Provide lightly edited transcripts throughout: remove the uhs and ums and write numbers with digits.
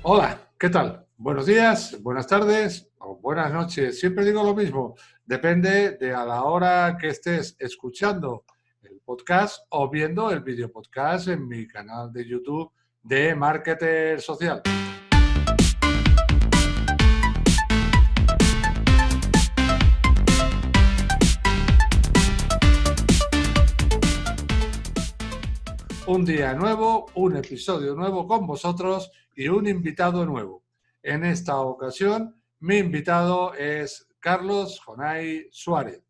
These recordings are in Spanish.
Hola, ¿qué tal? Buenos días, buenas tardes o buenas noches. Siempre digo lo mismo, depende de a la hora que estés escuchando el podcast o viendo el video podcast en mi canal de YouTube de Marketer Social. Un día nuevo, un episodio nuevo con vosotros y un invitado nuevo. En esta ocasión, mi invitado es Carlos Jonay Suárez.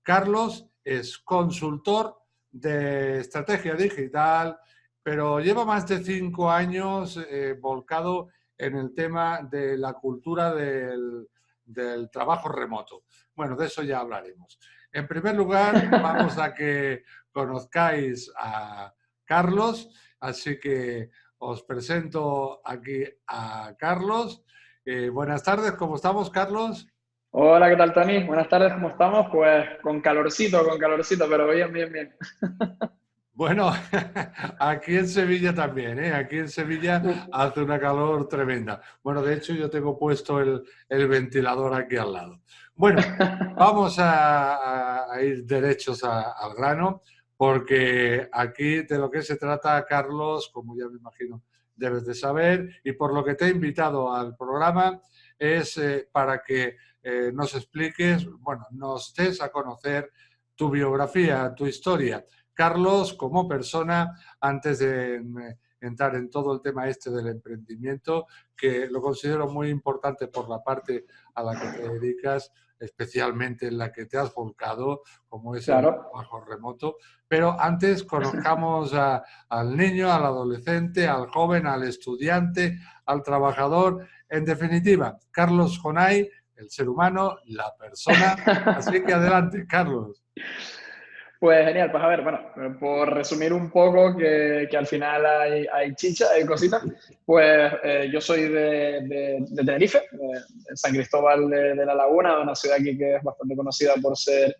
Carlos es consultor de estrategia digital, pero lleva más de 5 años volcado en el tema de la cultura del trabajo remoto. Bueno, de eso ya hablaremos. En primer lugar, vamos a que conozcáis a Carlos, así que os presento aquí a Carlos. Buenas tardes, ¿cómo estamos, Carlos? Hola, ¿qué tal, Tony? Buenas tardes, ¿cómo estamos? Pues con calorcito, pero bien, bien, bien. Bueno, aquí en Sevilla también, ¿eh? Aquí en Sevilla hace una calor tremenda. Bueno, de hecho yo tengo puesto el ventilador aquí al lado. Bueno, vamos a ir derechos al grano, porque aquí de lo que se trata, Carlos, como ya me imagino debes de saber, y por lo que te he invitado al programa, es para que nos expliques, bueno, nos des a conocer tu biografía, tu historia. Carlos, como persona, antes de entrar en todo el tema este del emprendimiento, que lo considero muy importante por la parte a la que te dedicas, especialmente en la que te has volcado, como es el Claro. trabajo remoto. Pero antes conozcamos al niño, al adolescente, al joven, al estudiante, al trabajador. En definitiva, Carlos Jonay, el ser humano, la persona. Así que adelante, Carlos. Pues genial, pues a ver, bueno, por resumir un poco, que al final hay chicha, hay cositas, pues yo soy de Tenerife, de San Cristóbal de la Laguna, una ciudad aquí que es bastante conocida por ser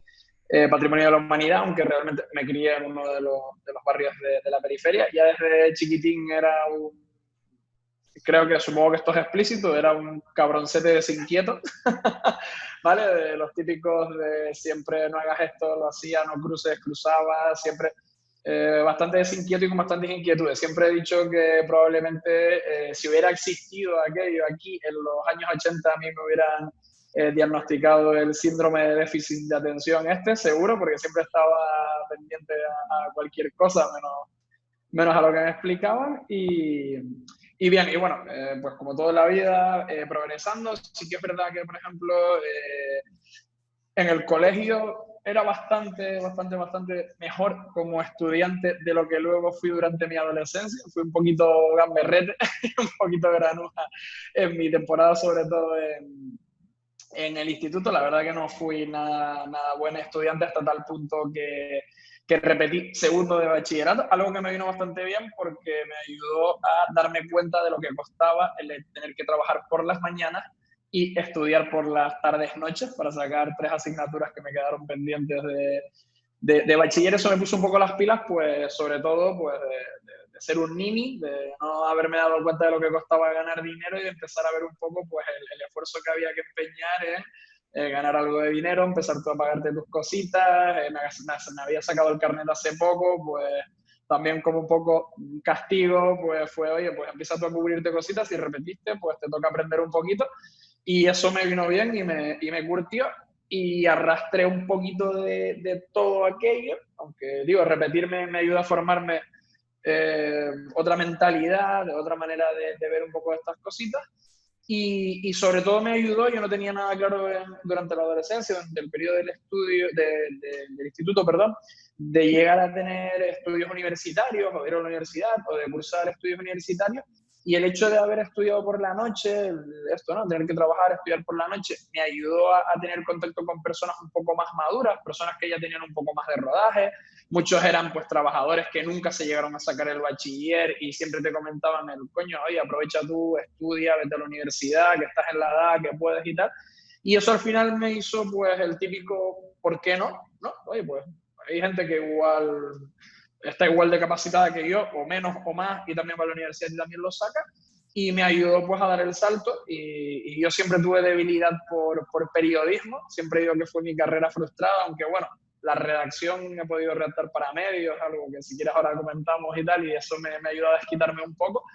patrimonio de la humanidad, aunque realmente me crié en uno de los barrios de la periferia. Ya desde chiquitín era creo que supongo que esto es explícito, era un cabroncete desinquieto, ¿vale? De los típicos de siempre no hagas esto, lo hacía, no cruces, cruzaba, siempre bastante desinquieto y con bastantes inquietudes. Siempre he dicho que probablemente si hubiera existido aquello aquí en los años 80 a mí me hubieran diagnosticado el síndrome de déficit de atención seguro, porque siempre estaba pendiente a cualquier cosa, menos a lo que me explicaban. Y bien, y bueno, pues como toda la vida, progresando, sí que es verdad que, por ejemplo, en el colegio era bastante mejor como estudiante de lo que luego fui durante mi adolescencia. Fui un poquito gamberrete, un poquito granuja en mi temporada, sobre todo en el instituto. La verdad que no fui nada buen estudiante hasta tal punto que repetí segundo de bachillerato, algo que me vino bastante bien porque me ayudó a darme cuenta de lo que costaba el tener que trabajar por las mañanas y estudiar por las tardes, noches, para sacar 3 asignaturas que me quedaron pendientes de bachiller. Eso me puso un poco las pilas, pues sobre todo pues, de ser un nini, de no haberme dado cuenta de lo que costaba ganar dinero y de empezar a ver un poco pues, el esfuerzo que había que empeñar en ganar algo de dinero, empezar tú a pagarte tus cositas. Me había sacado el carnet hace poco, pues también como un poco castigo, pues fue, oye, pues empieza tú a cubrirte cositas, si repetiste, pues te toca aprender un poquito. Y eso me vino bien y me curtió, y arrastré un poquito de todo aquello, aunque digo, repetirme me ayuda a formarme otra mentalidad, otra manera de ver un poco estas cositas. Y sobre todo me ayudó, yo no tenía nada claro durante la adolescencia, durante el periodo del estudio, del instituto, perdón, de llegar a tener estudios universitarios, o ir a la universidad, o de cursar estudios universitarios. Y el hecho de haber estudiado por la noche, esto, ¿no? Tener que trabajar, estudiar por la noche, me ayudó a tener contacto con personas un poco más maduras, personas que ya tenían un poco más de rodaje, muchos eran pues trabajadores que nunca se llegaron a sacar el bachiller y siempre te comentaban coño, oye, aprovecha tú, estudia, vete a la universidad, que estás en la edad, que puedes y tal. Y eso al final me hizo pues el típico, ¿por qué no? ¿No? Oye, pues hay gente que igual está igual de capacitada que yo, o menos o más, y también va a la universidad y también lo saca. Y me ayudó pues a dar el salto y yo siempre tuve debilidad por periodismo, siempre digo que fue mi carrera frustrada, aunque bueno, la redacción he podido redactar para medios, algo que si quieres ahora comentamos y tal, y eso me ayuda a desquitarme un poco.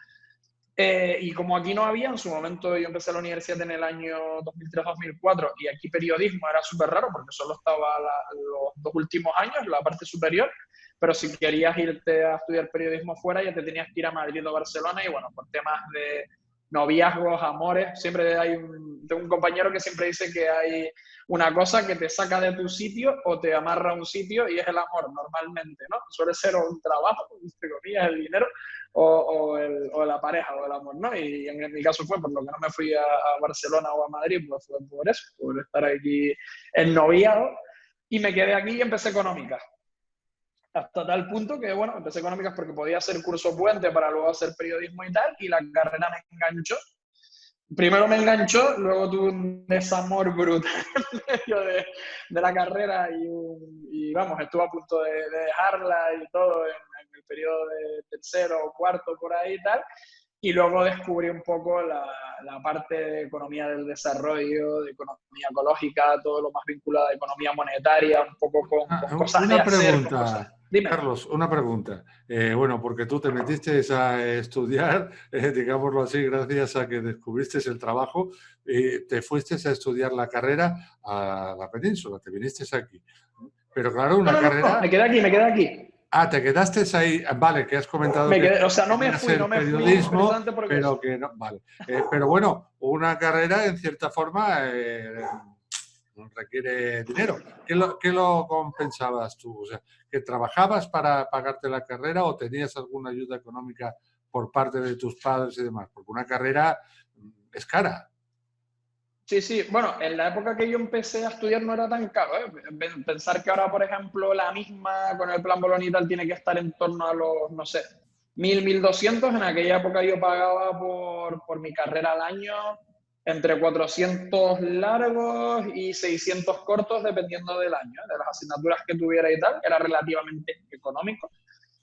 Y como aquí no había, en su momento yo empecé la universidad en el año 2003-2004 y aquí periodismo era súper raro porque solo estaba los 2 últimos años, la parte superior, pero si querías irte a estudiar periodismo fuera ya te tenías que ir a Madrid o Barcelona y bueno, por temas de noviazgos, amores, siempre tengo un compañero que siempre dice que hay una cosa que te saca de tu sitio o te amarra a un sitio y es el amor normalmente, ¿no? Suele ser un trabajo, entre comillas, el dinero o la pareja o el amor, ¿no? Y en mi caso fue por lo que no me fui a Barcelona o a Madrid, pues fue por eso, por estar aquí en noviado y me quedé aquí y empecé económicas. Hasta tal punto que, bueno, empecé económicas porque podía hacer curso puente para luego hacer periodismo y tal, y la carrera me enganchó. Primero me enganchó, luego tuve un desamor brutal en medio de la carrera y vamos, estuve a punto de dejarla y todo en el periodo de tercero o cuarto por ahí y tal. Y luego descubrí un poco la parte de economía del desarrollo, de economía ecológica, todo lo más vinculado a economía monetaria, un poco con cosas de Una hacer, con cosas... pregunta, Dime. Carlos, una pregunta. Bueno, porque tú te metiste a estudiar, digámoslo así, gracias a que descubriste el trabajo, te fuiste a estudiar la carrera a la península, te viniste aquí. Pero claro, No, una no, no, no, carrera... me quedé aquí, me quedé aquí. Ah, te quedaste ahí, vale, que has comentado Me que quedé, o sea, querías no el me fui periodismo, precisamente porque eso. pero que no, vale. Pero bueno, una carrera en cierta forma requiere dinero. ¿Qué lo compensabas tú? O sea, ¿que trabajabas para pagarte la carrera o tenías alguna ayuda económica por parte de tus padres y demás? Porque una carrera es cara. Sí, sí, bueno, en la época que yo empecé a estudiar no era tan caro, ¿eh? Pensar que ahora, por ejemplo, la misma con el plan Bolonia y tal tiene que estar en torno a los, no sé, 1.000, 1.200. En aquella época yo pagaba por mi carrera al año entre 400 largos y 600 cortos, dependiendo del año, de las asignaturas que tuviera y tal, era relativamente económico.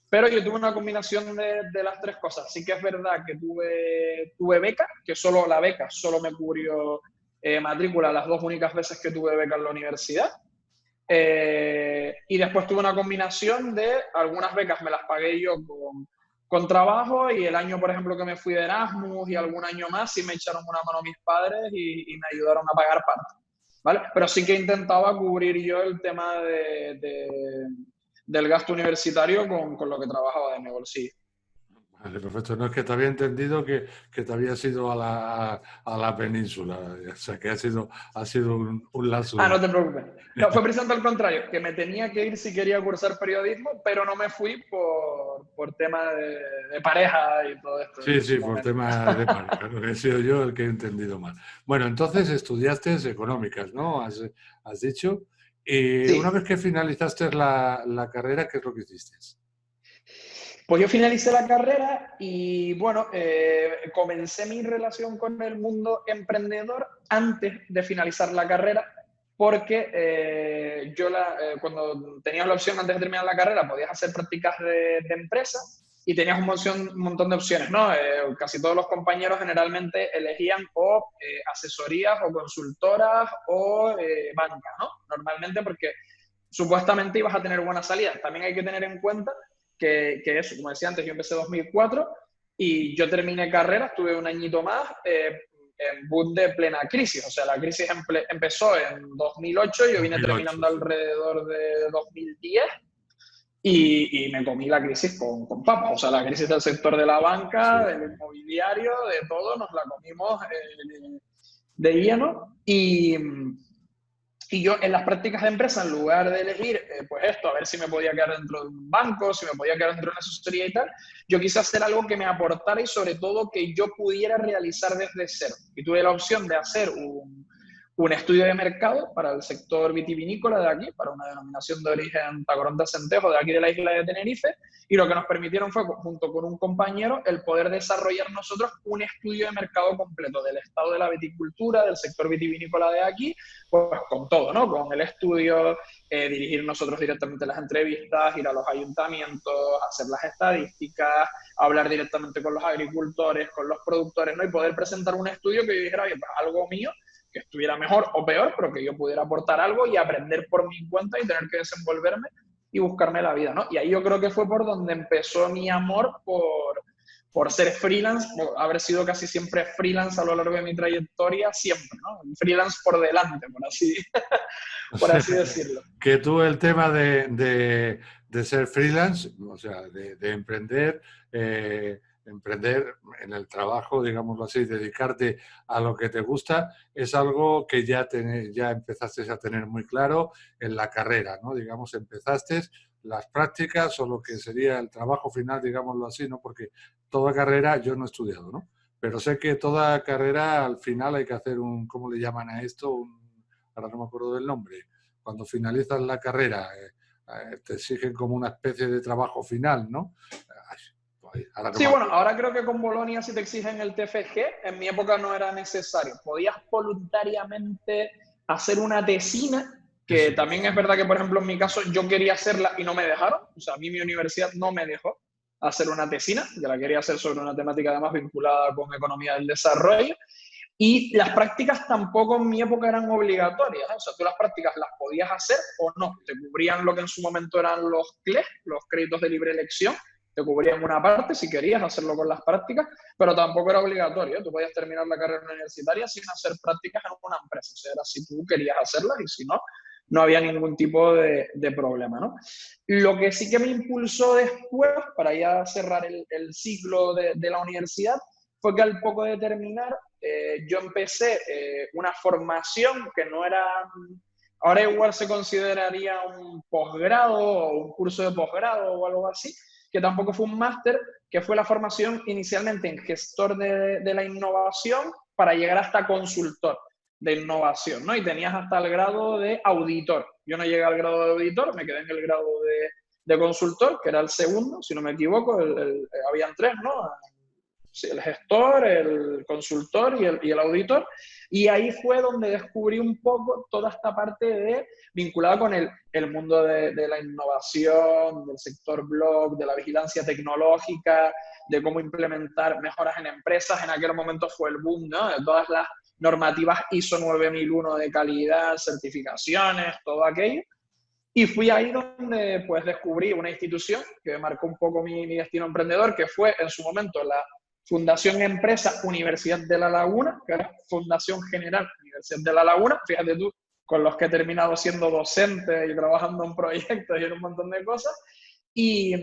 Pero yo tuve una combinación de las tres cosas. Sí que es verdad que tuve beca, que solo la beca solo me cubrió matrícula las 2 únicas veces que tuve beca en la universidad. Y después tuve una combinación de algunas becas me las pagué yo con trabajo y el año, por ejemplo, que me fui de Erasmus y algún año más, sí me echaron una mano mis padres y me ayudaron a pagar parte. ¿Vale? Pero sí que intentaba cubrir yo el tema del gasto universitario con lo que trabajaba de mi bolsillo. Vale, perfecto. No es que te había entendido que te habías ido a la península. O sea, que ha sido un lapsus. Ah, no te preocupes. No, fue precisamente al contrario, que me tenía que ir si quería cursar periodismo, pero no me fui por tema de pareja y todo esto Sí, en sí, su por momento. tema de pareja, ¿no? He sido yo el que he entendido mal. Bueno, entonces estudiaste económicas, ¿no? Has dicho. Y una Sí, vez que finalizaste la carrera, ¿qué es lo que hiciste? pues yo finalicé la carrera y bueno, comencé mi relación con el mundo emprendedor antes de finalizar la carrera, porque cuando tenías la opción antes de terminar la carrera, podías hacer prácticas de empresa y tenías un montón de opciones, ¿no? Casi todos los compañeros generalmente elegían o asesorías o consultoras o banca, ¿no? Normalmente porque supuestamente ibas a tener buena salida. También hay que tener en cuenta que eso, como decía antes, yo empecé en 2004 y yo terminé carrera, estuve un añito más en boot de plena crisis. O sea, la crisis empezó en 2008, yo vine 2008, terminando sí. alrededor de 2010 y me comí la crisis con papas. O sea, la crisis del sector de la Sí, banca, del inmobiliario, de todo, nos la comimos de lleno. Y yo en las prácticas de empresa, en lugar de elegir, pues esto, a ver si me podía quedar dentro de un banco, si me podía quedar dentro de una asesoría y tal, yo quise hacer algo que me aportara y sobre todo que yo pudiera realizar desde cero. Y tuve la opción de hacer un estudio de mercado para el sector vitivinícola de aquí, para una denominación de origen Tacorón de Centejo, de aquí de la isla de Tenerife, y lo que nos permitieron fue, junto con un compañero, el poder desarrollar nosotros un estudio de mercado completo del estado de la viticultura, del sector vitivinícola de aquí, pues con todo, ¿no? Con el estudio, dirigir nosotros directamente las entrevistas, ir a los ayuntamientos, hacer las estadísticas, hablar directamente con los agricultores, con los productores, ¿no? Y poder presentar un estudio que yo dijera, oye, pues algo mío, que estuviera mejor o peor, pero que yo pudiera aportar algo y aprender por mi cuenta y tener que desenvolverme y buscarme la vida, ¿no? Y ahí yo creo que fue por donde empezó mi amor por ser freelance, por haber sido casi siempre freelance a lo largo de mi trayectoria, siempre, ¿no? Freelance por delante, por así decirlo. Que tú el tema de ser freelance, o sea, de emprender, emprender en el trabajo, digámoslo así, dedicarte a lo que te gusta, es algo que ya empezaste a tener muy claro en la carrera, ¿no? Digamos, empezaste las prácticas o lo que sería el trabajo final, digámoslo así, ¿no? Porque toda carrera yo no he estudiado, ¿no? Pero sé que toda carrera al final hay que hacer ¿cómo le llaman a esto? Ahora no me acuerdo del nombre. Cuando finalizas la carrera, te exigen como una especie de trabajo final, ¿no? Ahora no Sí, me bueno, acuerdo. ahora creo que con Bolonia sí te exigen el TFG, en mi época no era necesario. Podías voluntariamente hacer una tesina, que Eso también es es. verdad que, por ejemplo, en mi caso yo quería hacerla y no me dejaron. O sea, a mí mi universidad no me dejó hacer una tesina, yo la quería hacer sobre una temática además vinculada con economía del desarrollo. Y las prácticas tampoco en mi época eran obligatorias, ¿eh? O sea, tú las prácticas las podías hacer o no. Te cubrían lo que en su momento eran los CLE, los créditos de libre elección. Te cubrían una parte si querías hacerlo con las prácticas, pero tampoco era obligatorio. Tú podías terminar la carrera universitaria sin hacer prácticas en una empresa. O sea, era si tú querías hacerlas y si no, no había ningún tipo de problema, ¿no? Lo que sí que me impulsó después, para ya cerrar el ciclo de la universidad, fue que al poco de terminar, yo empecé una formación que no era, ahora igual se consideraría un posgrado o un curso de posgrado o algo así, que tampoco fue un máster, que fue la formación inicialmente en gestor de la innovación para llegar hasta consultor de innovación, ¿no? Y tenías hasta el grado de auditor. Yo no llegué al grado de auditor, me quedé en el grado de consultor, que era el segundo, si no me equivoco, habían tres, ¿no? Sí, el gestor, el consultor y el auditor. Y ahí fue donde descubrí un poco toda esta parte vinculada con el mundo de la innovación, del sector blog, de la vigilancia tecnológica, de cómo implementar mejoras en empresas. En aquel momento fue el boom, ¿no? De todas las normativas ISO 9001 de calidad, certificaciones, todo aquello. Y fui ahí donde pues descubrí una institución que marcó un poco mi destino emprendedor, que fue en su momento la Fundación Empresa Universidad de La Laguna, que era Fundación General Universidad de La Laguna, fíjate tú, con los que he terminado siendo docente y trabajando en proyectos y en un montón de cosas. Y,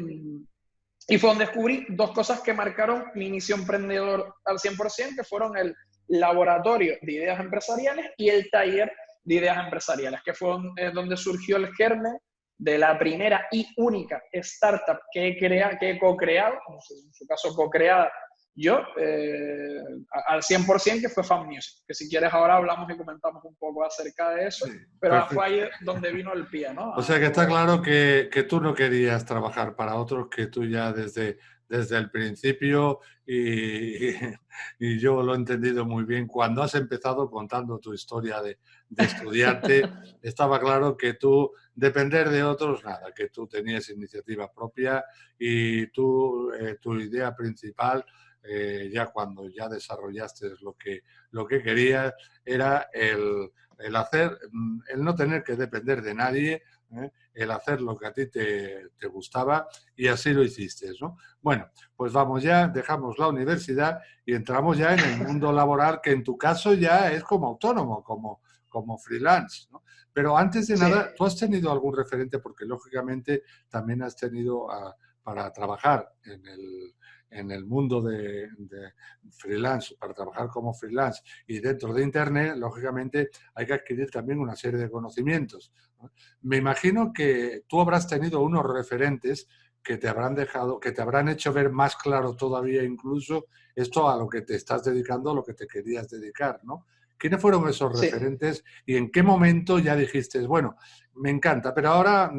y fue donde descubrí dos cosas que marcaron mi inicio emprendedor al 100%, que fueron el laboratorio de ideas empresariales y el taller de ideas empresariales, que fue donde surgió el germen de la primera y única startup que he co-creado, en su caso co-creada yo, al 100%, que fue Fan Music, que si quieres ahora hablamos y comentamos un poco acerca de eso, Sí, pero fue perfecto. ahí donde vino el pie, ¿no? O sea que está claro que tú no querías trabajar para otros, que tú ya desde el principio, y yo lo he entendido muy bien, cuando has empezado contando tu historia de estudiante, estaba claro que tú, depender de otros, nada, que tú tenías iniciativa propia y tu idea principal, ya cuando ya desarrollaste lo que querías, era el hacer, el no tener que depender de nadie, el hacer lo que a ti te gustaba, y así lo hiciste, ¿no? Bueno, pues vamos ya, dejamos la universidad y entramos ya en el mundo laboral, que en tu caso ya es como autónomo, como freelance, ¿no? Pero antes de Sí. nada, ¿tú has tenido algún referente? Porque lógicamente también has tenido para trabajar en el mundo de freelance, para trabajar como freelance y dentro de Internet, lógicamente hay que adquirir también una serie de conocimientos, ¿no? Me imagino que tú habrás tenido unos referentes que te habrán dejado, que te habrán hecho ver más claro todavía incluso esto a lo que te estás dedicando, a lo que te querías dedicar, ¿no? ¿Quiénes fueron esos Sí. referentes y en qué momento ya dijiste, bueno, me encanta, pero ahora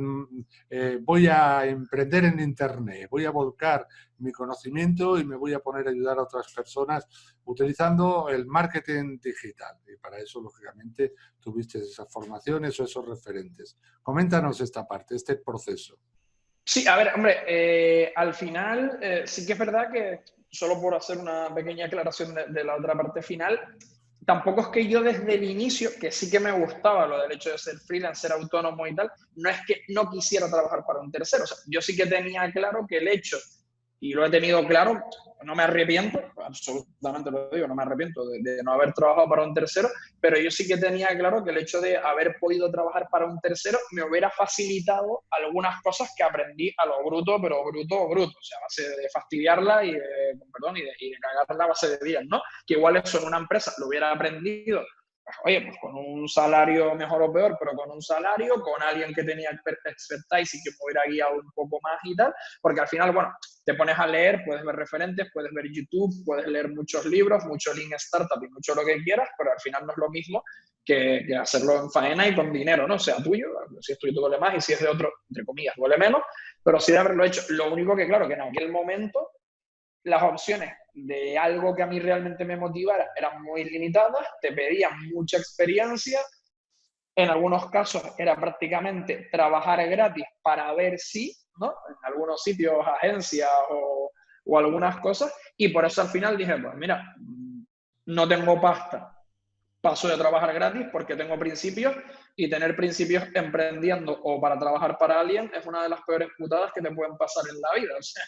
voy a emprender en Internet, voy a volcar mi conocimiento y me voy a poner a ayudar a otras personas utilizando el marketing digital? Y para eso, lógicamente, tuviste esas formaciones o esos referentes. Coméntanos esta parte, este proceso. Sí, a ver, hombre, al final sí que es verdad que, solo por hacer una pequeña aclaración de la otra parte final, tampoco es que yo desde el inicio, que sí que me gustaba lo del hecho de ser freelance, ser autónomo y tal, no es que no quisiera trabajar para un tercero. O sea, yo sí que tenía claro que el hecho, y lo he tenido claro, no me arrepiento, absolutamente lo digo, no me arrepiento de no haber trabajado para un tercero, pero yo sí que tenía claro que el hecho de haber podido trabajar para un tercero me hubiera facilitado algunas cosas que aprendí a lo bruto, pero bruto, bruto, o sea, a base de fastidiarla y de, perdón, y de cagarla a base de días, ¿no? Que igual eso en una empresa lo hubiera aprendido, pues, oye, pues con un salario mejor o peor, pero con un salario, con alguien que tenía expertise y que me hubiera guiado un poco más y tal, porque al final, bueno, te pones a leer, puedes ver referentes, puedes ver YouTube, puedes leer muchos libros, mucho Lean Startup y mucho lo que quieras, pero al final no es lo mismo que hacerlo en faena y con dinero, ¿no? Sea tuyo, si es tuyo te duele más y si es de otro, entre comillas, duele menos, pero sí de haberlo hecho. Lo único que, claro, que en aquel momento las opciones de algo que a mí realmente me motivara eran muy limitadas, te pedían mucha experiencia, en algunos casos era prácticamente trabajar gratis para ver si, ¿no? En algunos sitios, agencias o algunas cosas, y por eso al final dije, pues mira, no tengo pasta, paso de trabajar gratis porque tengo principios, y tener principios emprendiendo o para trabajar para alguien es una de las peores putadas que te pueden pasar en la vida. O sea,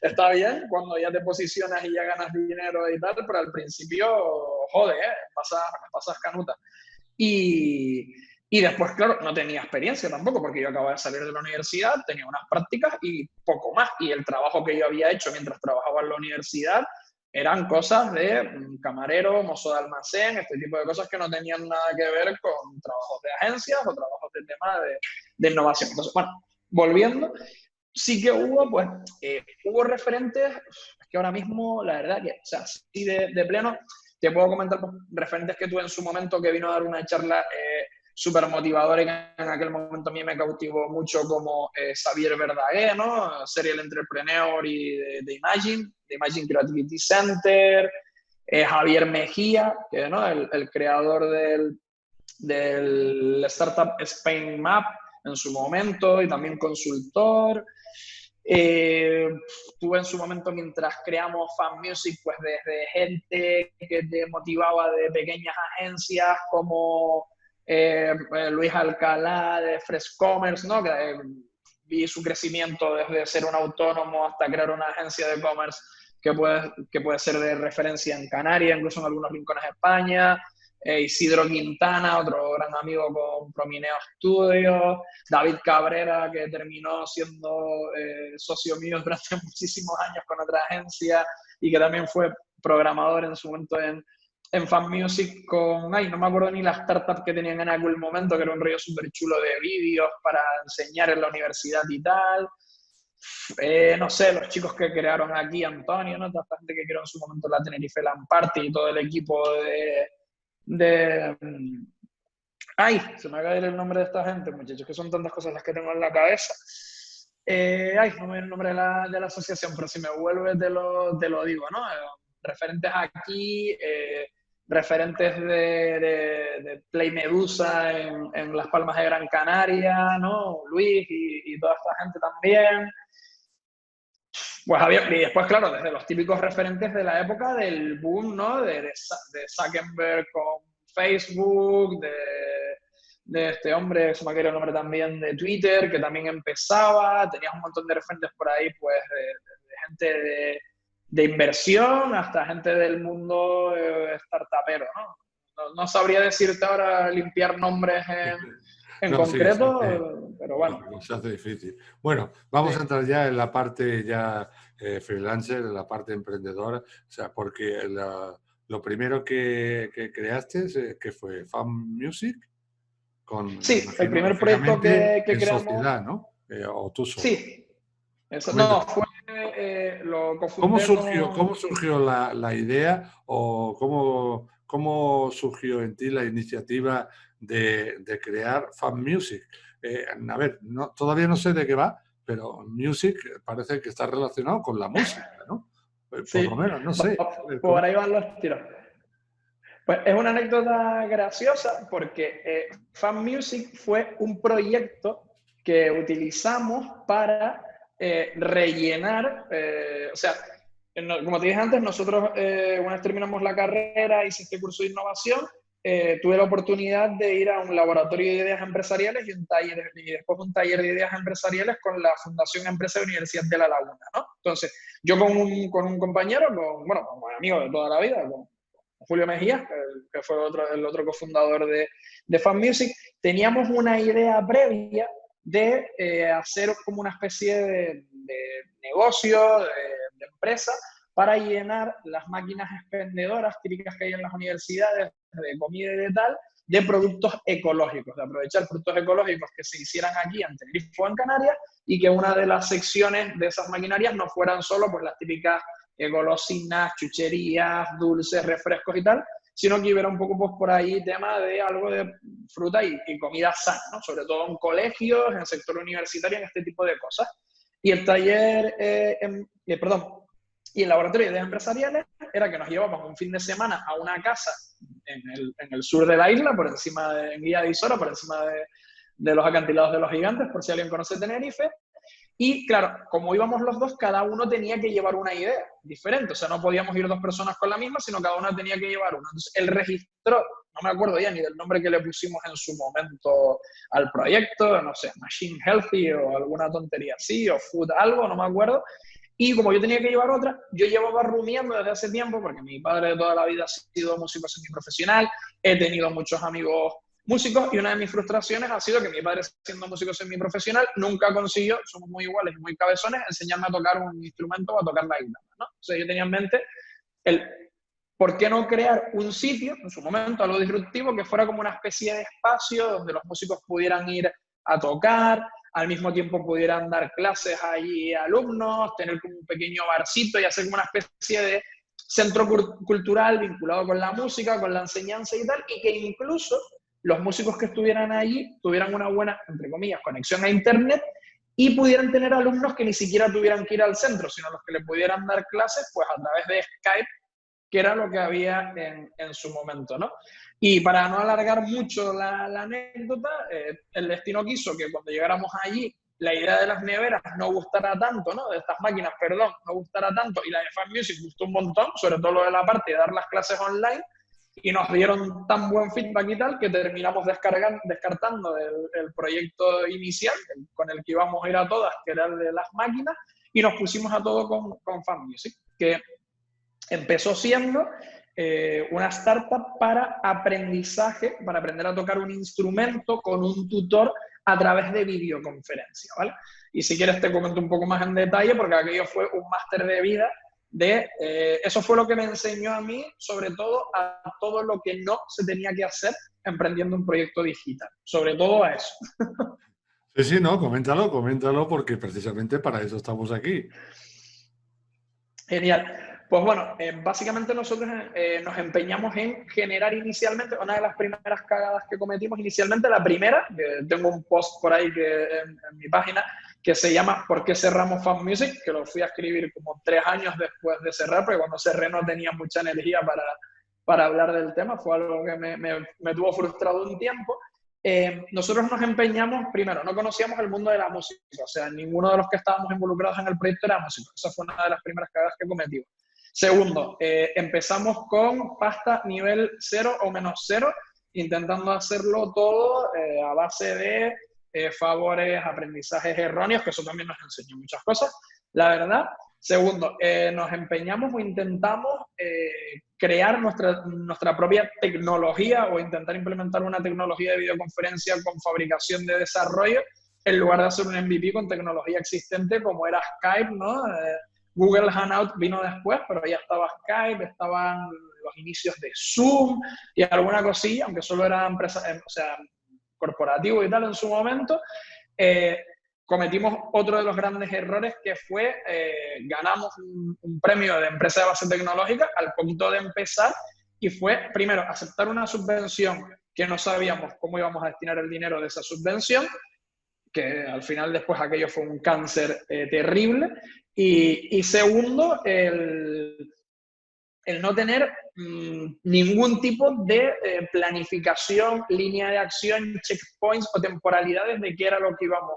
está bien cuando ya te posicionas y ya ganas dinero y tal, pero al principio, joder, pasas canuta. Y después, claro, no tenía experiencia tampoco, porque yo acababa de salir de la universidad, tenía unas prácticas y poco más. Y el trabajo que yo había hecho mientras trabajaba en la universidad eran cosas de camarero, mozo de almacén, este tipo de cosas que no tenían nada que ver con trabajos de agencias o trabajos de tema de innovación. Entonces, bueno, volviendo, sí que hubo, pues, hubo referentes, es que ahora mismo, la verdad que, o sea, así de pleno, te puedo comentar pues, referentes que tuve en su momento, que vino a dar una charla súper motivadora y que en aquel momento a mí me cautivó mucho, como Xavier Verdaguer, ¿no? Serial Entrepreneur y de Imagine Creativity Center, Javier Mejía, que, ¿no? el creador del Startup Spain Map en su momento y también consultor. Tuve en su momento, mientras creamos Fan Music, pues desde gente que te motivaba de pequeñas agencias como Luis Alcalá de Fresh Commerce, ¿no? Que vi su crecimiento desde ser un autónomo hasta crear una agencia de commerce que puede ser de referencia en Canarias, incluso en algunos rincones de España. Isidro Quintana, otro gran amigo con Promineo Studios, David Cabrera, que terminó siendo socio mío durante muchísimos años con otra agencia y que también fue programador en su momento en Fan Music con, ay, no me acuerdo ni la startup que tenían en aquel momento, que era un rollo súper chulo de vídeos para enseñar en la universidad y tal. No sé, los chicos que crearon aquí, Antonio, ¿no? Toda esta gente que creó en su momento la Tenerife Land Party y todo el equipo de ay, se me acaba de ir el nombre de esta gente, muchachos, que son tantas cosas las que tengo en la cabeza. Ay, no me viene el nombre de la asociación, pero si me vuelve te lo digo, ¿no? Referentes aquí, referentes de Play Medusa en Las Palmas de Gran Canaria, ¿no? Luis y toda esta gente también. Pues había, y después, claro, desde los típicos referentes de la época del boom, ¿no? De Zuckerberg con Facebook, de este hombre, se me ha quedado el nombre también, de Twitter, que también empezaba. Tenías un montón de referentes por ahí, pues, de gente de inversión hasta gente del mundo startupero, ¿no? No sabría decirte ahora, limpiar nombres en No, sí, concreto, pero bueno. se hace difícil. Bueno, vamos a Sí. entrar ya en la parte ya freelancer, en la parte emprendedora, o sea, porque lo primero que creaste, que fue Fan Music, me Sí, el imagino, primer proyecto lógicamente, que en creamos, sociedad, ¿no? O tú solo. sí, eso, no, Coméntame. fue, lo cofundé Cómo con, surgió la idea o cómo, cómo surgió en ti la iniciativa de crear Fan Music. A ver, todavía no sé de qué va, pero music parece que está relacionado con la música, ¿no? Por lo Sí, menos, no sé. A ver, por ahí van los tiros. Pues es una anécdota graciosa porque Fan Music fue un proyecto que utilizamos para rellenar, o sea, como te dije antes, nosotros una vez terminamos la carrera, hice este curso de innovación, tuve la oportunidad de ir a un laboratorio de ideas empresariales y después un taller de ideas empresariales con la Fundación Empresa de Universidad de La Laguna, ¿no? Entonces, yo con un compañero, bueno, con un amigo de toda la vida, con Julio Mejía, que fue el otro cofundador de Fan Music, teníamos una idea previa de hacer como una especie de negocio, de empresa, para llenar las máquinas expendedoras típicas que hay en las universidades de comida y de tal, de productos ecológicos, de aprovechar productos ecológicos que se hicieran aquí en Tenerife o en Canarias y que una de las secciones de esas maquinarias no fueran solo pues, las típicas golosinas, chucherías, dulces, refrescos y tal, sino que hubiera un poco pues, por ahí tema de algo de fruta y comida sana, ¿no? Sobre todo en colegios, en el sector universitario, en este tipo de cosas. Y el taller, y el laboratorio de ideas empresariales era que nos llevábamos un fin de semana a una casa en el sur de la isla, por encima de Guía de Isora, por encima de los acantilados de los Gigantes, por si alguien conoce Tenerife. Y claro, como íbamos los dos, cada uno tenía que llevar una idea diferente. O sea, no podíamos ir dos personas con la misma, sino cada uno tenía que llevar una. Entonces, él registró, no me acuerdo ya ni del nombre que le pusimos en su momento al proyecto, no sé, Machine Healthy o alguna tontería así, o Food algo, no me acuerdo. Y como yo tenía que llevar otra, yo llevaba rumiando desde hace tiempo, porque mi padre de toda la vida ha sido músico semiprofesional, he tenido muchos amigos músicos y una de mis frustraciones ha sido que mi padre, siendo músico semiprofesional, nunca consiguió, somos muy iguales y muy cabezones, enseñarme a tocar un instrumento o a tocar la guitarra, ¿no? Entonces yo tenía en mente el por qué no crear un sitio, en su momento algo disruptivo, que fuera como una especie de espacio donde los músicos pudieran ir a tocar, al mismo tiempo pudieran dar clases allí a alumnos, tener como un pequeño barcito y hacer como una especie de centro cultural vinculado con la música, con la enseñanza y tal, y que incluso los músicos que estuvieran allí tuvieran una buena, entre comillas, conexión a internet y pudieran tener alumnos que ni siquiera tuvieran que ir al centro, sino los que le pudieran dar clases pues a través de Skype, que era lo que había en su momento, ¿no? Y para no alargar mucho la anécdota, el destino quiso que cuando llegáramos allí, la idea de las neveras no gustara tanto, ¿no? De estas máquinas, perdón, no gustara tanto, y la de Fan Music gustó un montón, sobre todo lo de la parte de dar las clases online, y nos dieron tan buen feedback y tal que terminamos descartando el proyecto inicial con el que íbamos a ir a todas, que era el de las máquinas, y nos pusimos a todo con Fan Music, que empezó siendo una startup para aprendizaje, para aprender a tocar un instrumento con un tutor a través de videoconferencia, ¿vale? Y si quieres te comento un poco más en detalle, porque aquello fue un máster de vida eso fue lo que me enseñó a mí, sobre todo a todo lo que no se tenía que hacer emprendiendo un proyecto digital, sobre todo a eso. Sí, sí, no, coméntalo, porque precisamente para eso estamos aquí. Genial. Pues bueno, básicamente nosotros nos empeñamos en generar inicialmente, una de las primeras cagadas que cometimos inicialmente, la primera, que tengo un post por ahí en mi página, que se llama ¿Por qué cerramos Fan Music? Que lo fui a escribir como 3 años después de cerrar, porque cuando cerré no tenía mucha energía para hablar del tema, fue algo que me tuvo frustrado un tiempo. Nosotros nos empeñamos, primero, no conocíamos el mundo de la música, o sea, ninguno de los que estábamos involucrados en el proyecto era músico, esa fue una de las primeras cagadas que cometimos. Segundo, empezamos con pasta nivel 0 o menos 0, intentando hacerlo todo a base de favores, aprendizajes erróneos, que eso también nos enseñó muchas cosas, la verdad. Segundo, nos empeñamos o intentamos crear nuestra propia tecnología o intentar implementar una tecnología de videoconferencia con fabricación de desarrollo en lugar de hacer un MVP con tecnología existente como era Skype, ¿no? Google Hangout vino después, pero ya estaba Skype, estaban los inicios de Zoom y alguna cosilla, aunque solo era empresa, o sea, corporativo y tal en su momento. Cometimos otro de los grandes errores que fue, ganamos un premio de empresa de base tecnológica al poquito de empezar y fue, primero, aceptar una subvención que no sabíamos cómo íbamos a destinar el dinero de esa subvención, que al final después aquello fue un cáncer terrible, y segundo, el no tener ningún tipo de planificación, línea de acción, checkpoints o temporalidades de qué era lo que íbamos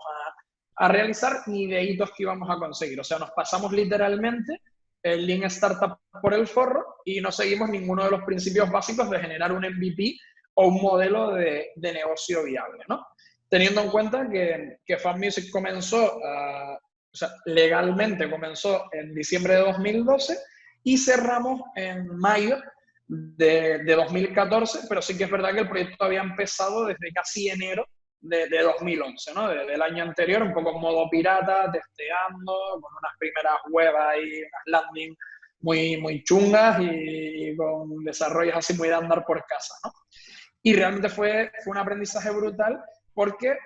a realizar ni de hitos que íbamos a conseguir. O sea, nos pasamos literalmente el Lean Startup por el forro y no seguimos ninguno de los principios básicos de generar un MVP o un modelo de negocio viable, ¿no? Teniendo en cuenta que Fan Music comenzó, o sea, legalmente comenzó en diciembre de 2012 y cerramos en mayo de 2014, pero sí que es verdad que el proyecto había empezado desde casi enero de 2011, ¿no? Del año anterior, un poco en modo pirata, testeando, con unas primeras web ahí, unas landing muy chungas y con desarrollos así muy de andar por casa, ¿no? Y realmente fue un aprendizaje brutal porque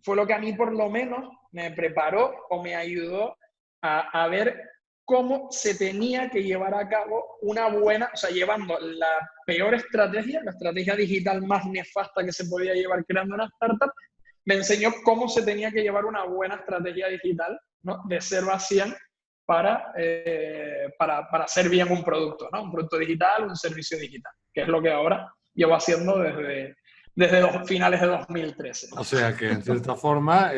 fue lo que a mí por lo menos me preparó o me ayudó a ver cómo se tenía que llevar a cabo una buena, o sea, llevando la peor estrategia, la estrategia digital más nefasta que se podía llevar creando una startup, me enseñó cómo se tenía que llevar una buena estrategia digital, ¿no? De 0 a 100 para hacer bien un producto, ¿no? Un producto digital, un servicio digital, que es lo que ahora llevo haciendo desde finales de 2013. O sea que en cierta forma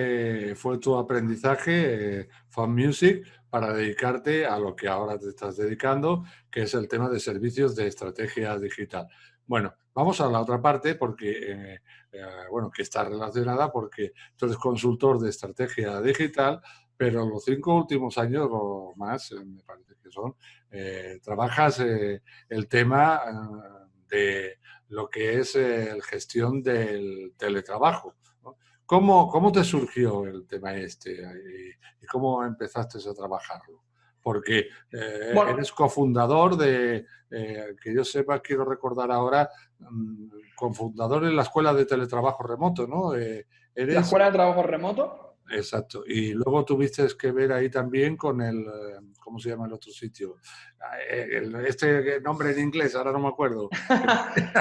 fue tu aprendizaje, Fan Music, para dedicarte a lo que ahora te estás dedicando, que es el tema de servicios de estrategia digital. Bueno, vamos a la otra parte porque, bueno, que está relacionada porque tú eres consultor de estrategia digital, pero los 5 últimos años o más, me parece que son, trabajas el tema de lo que es la gestión del teletrabajo, ¿no? ¿Cómo te surgió el tema este y cómo empezaste a trabajarlo? Porque Bueno, eres cofundador de, que yo sepa, quiero recordar ahora, cofundador en la Escuela de Teletrabajo Remoto, ¿no? la Eres escuela de trabajo remoto. Exacto. Y luego tuviste que ver ahí también con el, ¿cómo se llama el otro sitio? Este nombre en inglés, ahora no me acuerdo.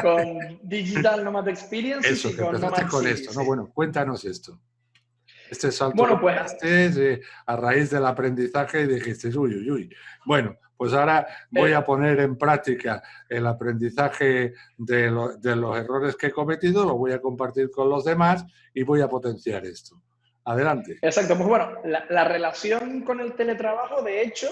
Con Digital Nomad Experiences Eso, y que con empezaste Nomad con City, esto, ¿no? sí. Bueno, cuéntanos esto. Este salto Bueno, lo pues pegaste a raíz del aprendizaje y dijiste, uy, uy, uy. Bueno, pues ahora voy a eh, poner en práctica el aprendizaje de los errores que he cometido, lo voy a compartir con los demás y voy a potenciar esto. Adelante. exacto, pues bueno, la relación con el teletrabajo, de hecho,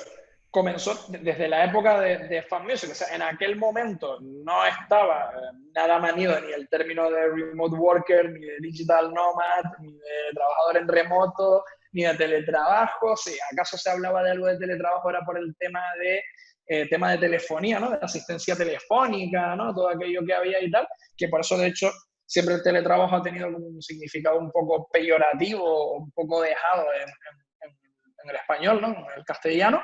comenzó desde la época de Fan Music. O sea, en aquel momento no estaba nada manido ni el término de remote worker, ni de digital nomad, ni de trabajador en remoto, ni de teletrabajo. Si acaso se hablaba de algo de teletrabajo era por el tema de telefonía, ¿no? De asistencia telefónica, ¿no? Todo aquello que había y tal, que por eso, de hecho, siempre el teletrabajo ha tenido un significado un poco peyorativo, un poco dejado en el español, ¿no? En el castellano.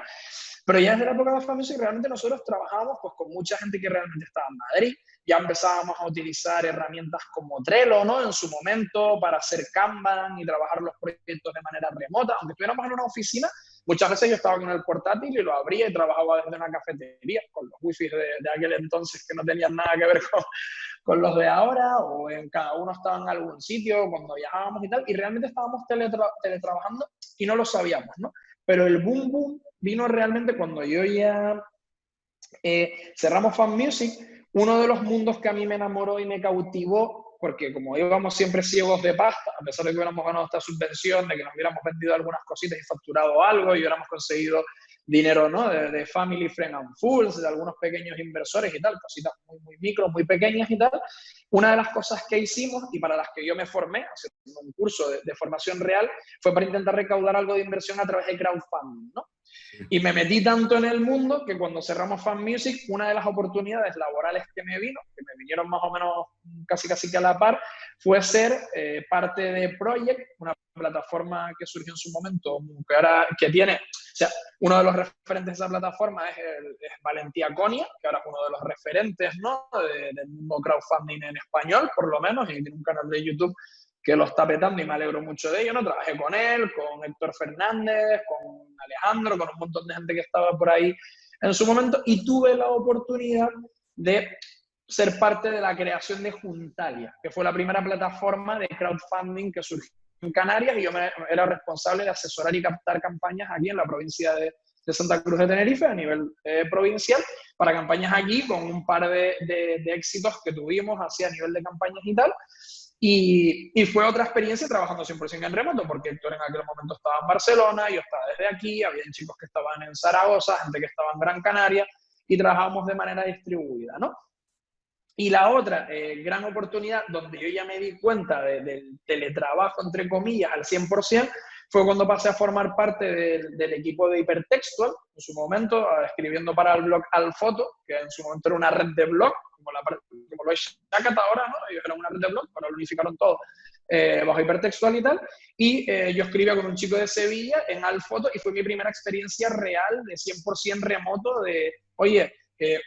Pero ya desde la época de Fan Music realmente nosotros trabajábamos pues, con mucha gente que realmente estaba en Madrid. Ya empezábamos a utilizar herramientas como Trello, ¿no? En su momento para hacer Kanban y trabajar los proyectos de manera remota. Aunque estuviéramos en una oficina, muchas veces yo estaba con el portátil y lo abría y trabajaba desde una cafetería con los wifi de aquel entonces que no tenían nada que ver con los de ahora, o en cada uno estaba en algún sitio cuando viajábamos y tal, y realmente estábamos teletrabajando y no lo sabíamos, ¿no? Pero el boom boom vino realmente cuando yo ya cerramos Fan Music. Uno de los mundos que a mí me enamoró y me cautivó, porque como íbamos siempre ciegos de pasta, a pesar de que hubiéramos ganado esta subvención, de que nos hubiéramos vendido algunas cositas y facturado algo y hubiéramos conseguido dinero, ¿no? De Family, Friend and Fools, de algunos pequeños inversores y tal, cositas muy micro, muy pequeñas y tal. Una de las cosas que hicimos y para las que yo me formé, haciendo un curso de formación real, fue para intentar recaudar algo de inversión a través de crowdfunding, ¿no? Y me metí tanto en el mundo que cuando cerramos Fan Music, una de las oportunidades laborales que me vinieron más o menos casi que a la par, fue ser parte de Project, una plataforma que surgió en su momento, que tiene, o sea, uno de los referentes de esa plataforma es Valentía Conia, que ahora es uno de los referentes, ¿no? del mundo crowdfunding en español, por lo menos, y tiene un canal de YouTube que lo está petando y me alegro mucho de ello, ¿no? Trabajé con él, con Héctor Fernández, con Alejandro, con un montón de gente que estaba por ahí en su momento y tuve la oportunidad de ser parte de la creación de Juntalia, que fue la primera plataforma de crowdfunding que surgió en Canarias, y yo era responsable de asesorar y captar campañas aquí en la provincia de Santa Cruz de Tenerife a nivel provincial, para campañas aquí, con un par de éxitos que tuvimos así a nivel de campañas y tal. Y fue otra experiencia trabajando 100% en remoto, porque Héctor en aquel momento estaba en Barcelona, yo estaba desde aquí, había chicos que estaban en Zaragoza, gente que estaba en Gran Canaria, y trabajábamos de manera distribuida, ¿no? Y la otra gran oportunidad donde yo ya me di cuenta del teletrabajo, entre comillas, al 100%, fue cuando pasé a formar parte del equipo de Hipertextual, en su momento, escribiendo para el blog Alfoto, que en su momento era una red de blog, como lo es Shakata ahora, ¿no? Ellos eran una red de blog, ahora lo unificaron todo bajo Hipertextual y tal. Y yo escribía con un chico de Sevilla en Alfoto, y fue mi primera experiencia real de 100% remoto de, oye,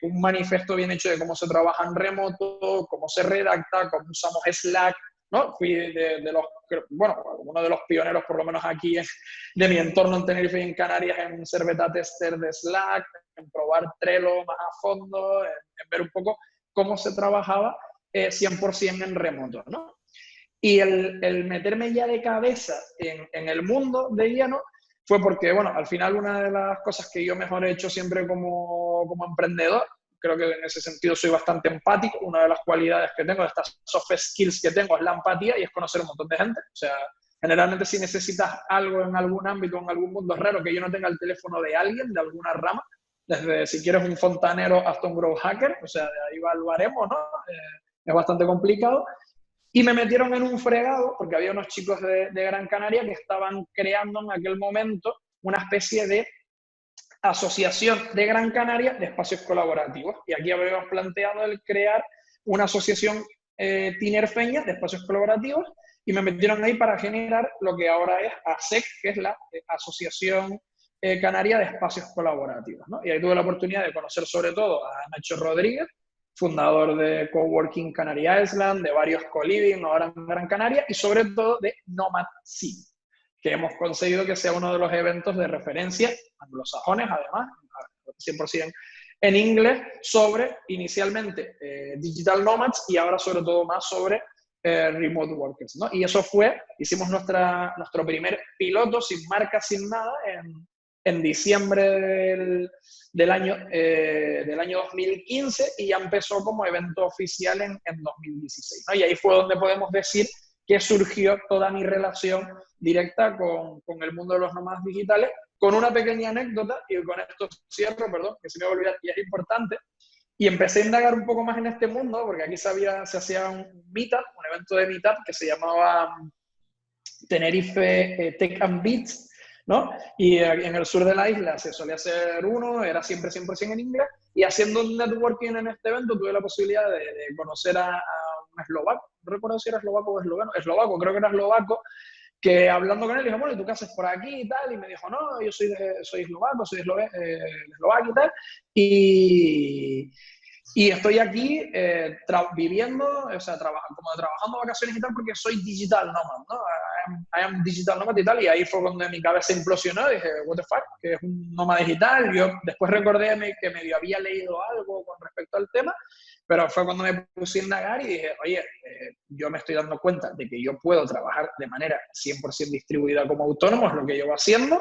un manifiesto bien hecho de cómo se trabaja en remoto, cómo se redacta, cómo usamos Slack, ¿no? Fui bueno, uno de los pioneros, por lo menos aquí, de mi entorno en Tenerife y en Canarias, en ser beta tester de Slack, en probar Trello más a fondo, en ver un poco cómo se trabajaba 100% en remoto, ¿no? Y el meterme ya de cabeza en el mundo de lleno fue porque, bueno, al final una de las cosas que yo mejor he hecho siempre como emprendedor, creo que en ese sentido soy bastante empático, una de las cualidades que tengo, de estas soft skills que tengo, es la empatía, y es conocer un montón de gente. O sea, generalmente si necesitas algo en algún ámbito, en algún mundo, es raro que yo no tenga el teléfono de alguien, de alguna rama, desde si quieres un fontanero hasta un growth hacker, o sea, de ahí lo haremos, ¿no? Es bastante complicado. Y me metieron en un fregado, porque había unos chicos de Gran Canaria que estaban creando en aquel momento una especie de asociación de Gran Canaria de espacios colaborativos. Y aquí habíamos planteado el crear una asociación tinerfeña de espacios colaborativos, y me metieron ahí para generar lo que ahora es ASEC, que es la Asociación Canaria de Espacios Colaborativos, ¿no? Y ahí tuve la oportunidad de conocer sobre todo a Nacho Rodríguez, fundador de Coworking Canary Island, de varios co-living ahora en Gran Canaria, y sobre todo de Nomad City, que hemos conseguido que sea uno de los eventos de referencia anglosajones, además, 100% en inglés, sobre inicialmente digital nomads, y ahora sobre todo más sobre remote workers, ¿no? Y eso hicimos nuestro primer piloto sin marca, sin nada, en diciembre del año 2015, y ya empezó como evento oficial en 2016, ¿no? Y ahí fue donde podemos decir que surgió toda mi relación directa con el mundo de los nómadas digitales, con una pequeña anécdota, y con esto cierro, perdón, que se me va a olvidar, y es importante. Y empecé a indagar un poco más en este mundo, porque aquí se hacía un meetup, un evento de meetup que se llamaba Tenerife Tech and Beats, ¿no? Y en el sur de la isla se solía hacer uno, era siempre 100% en inglés, y haciendo un networking en este evento tuve la posibilidad de conocer a un eslovaco, no recuerdo si era eslovaco o eslovaco, creo que era eslovaco, que hablando con él, le dije, bueno, ¿y tú qué haces por aquí y tal? Y me dijo, no, yo soy eslovaco, soy eslovaco y tal, y estoy aquí viviendo, o sea, trabajando vacaciones y tal, porque soy digital nomad, ¿no? I am digital nomad y tal, y ahí fue cuando mi cabeza implosionó, y dije, what the fuck, que es un nómada digital. Yo después recordé que medio había leído algo con respecto al tema, pero fue cuando me puse a indagar y dije, oye, yo me estoy dando cuenta de que yo puedo trabajar de manera 100% distribuida como autónomo, es lo que llevo haciendo.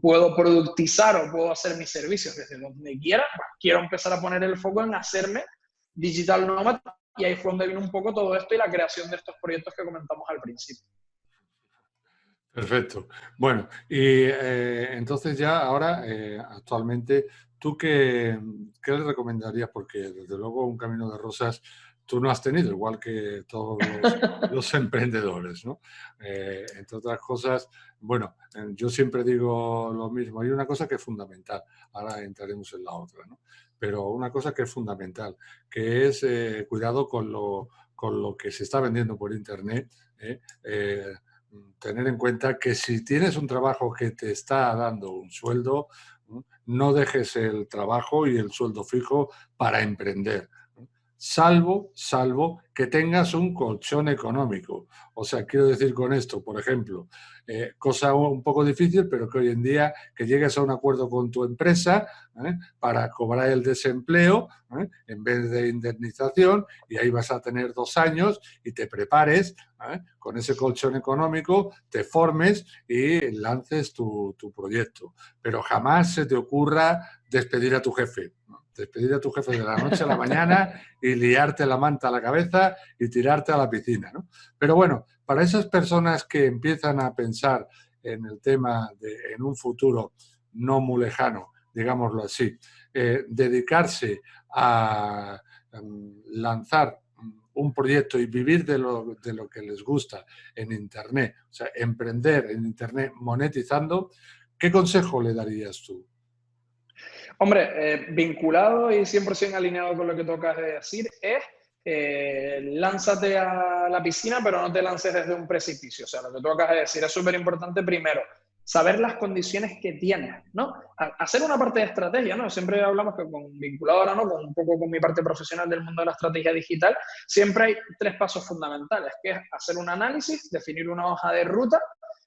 Puedo productizar o puedo hacer mis servicios desde donde quiera. Quiero empezar a poner el foco en hacerme digital nomad, y ahí fue donde vino un poco todo esto y la creación de estos proyectos que comentamos al principio. Perfecto. Bueno, y entonces ya ahora, actualmente, ¿tú qué le recomendarías? Porque desde luego un camino de rosas tú no has tenido, igual que todos los emprendedores, ¿no? Entre otras cosas, bueno, yo siempre digo lo mismo, hay una cosa que es fundamental, ahora entraremos en la otra, ¿no? Pero una cosa que es fundamental, que es cuidado con lo que se está vendiendo por Internet, tener en cuenta que si tienes un trabajo que te está dando un sueldo, no dejes el trabajo y el sueldo fijo para emprender. salvo que tengas un colchón económico. O sea, quiero decir con esto, por ejemplo, cosa un poco difícil, pero que hoy en día que llegues a un acuerdo con tu empresa para cobrar el desempleo en vez de indemnización, y ahí vas a tener 2 años y te prepares con ese colchón económico, te formes y lances tu proyecto. Pero jamás se te ocurra despedir a tu jefe. Despedir a tu jefe de la noche a la mañana y liarte la manta a la cabeza y tirarte a la piscina, ¿no? Pero bueno, para esas personas que empiezan a pensar en el tema en un futuro no muy lejano, digámoslo así, dedicarse a lanzar un proyecto y vivir de lo que les gusta en Internet, o sea, emprender en Internet monetizando, ¿qué consejo le darías tú? Hombre, vinculado y 100% alineado con lo que tocas de decir, es lánzate a la piscina, pero no te lances desde un precipicio. O sea, lo que tocas de decir es súper importante primero, saber las condiciones que tienes, ¿no? Hacer una parte de estrategia, ¿no? Siempre hablamos que vinculado ahora, ¿no? Con un poco con mi parte profesional del mundo de la estrategia digital, siempre hay 3 pasos fundamentales, que es hacer un análisis, definir una hoja de ruta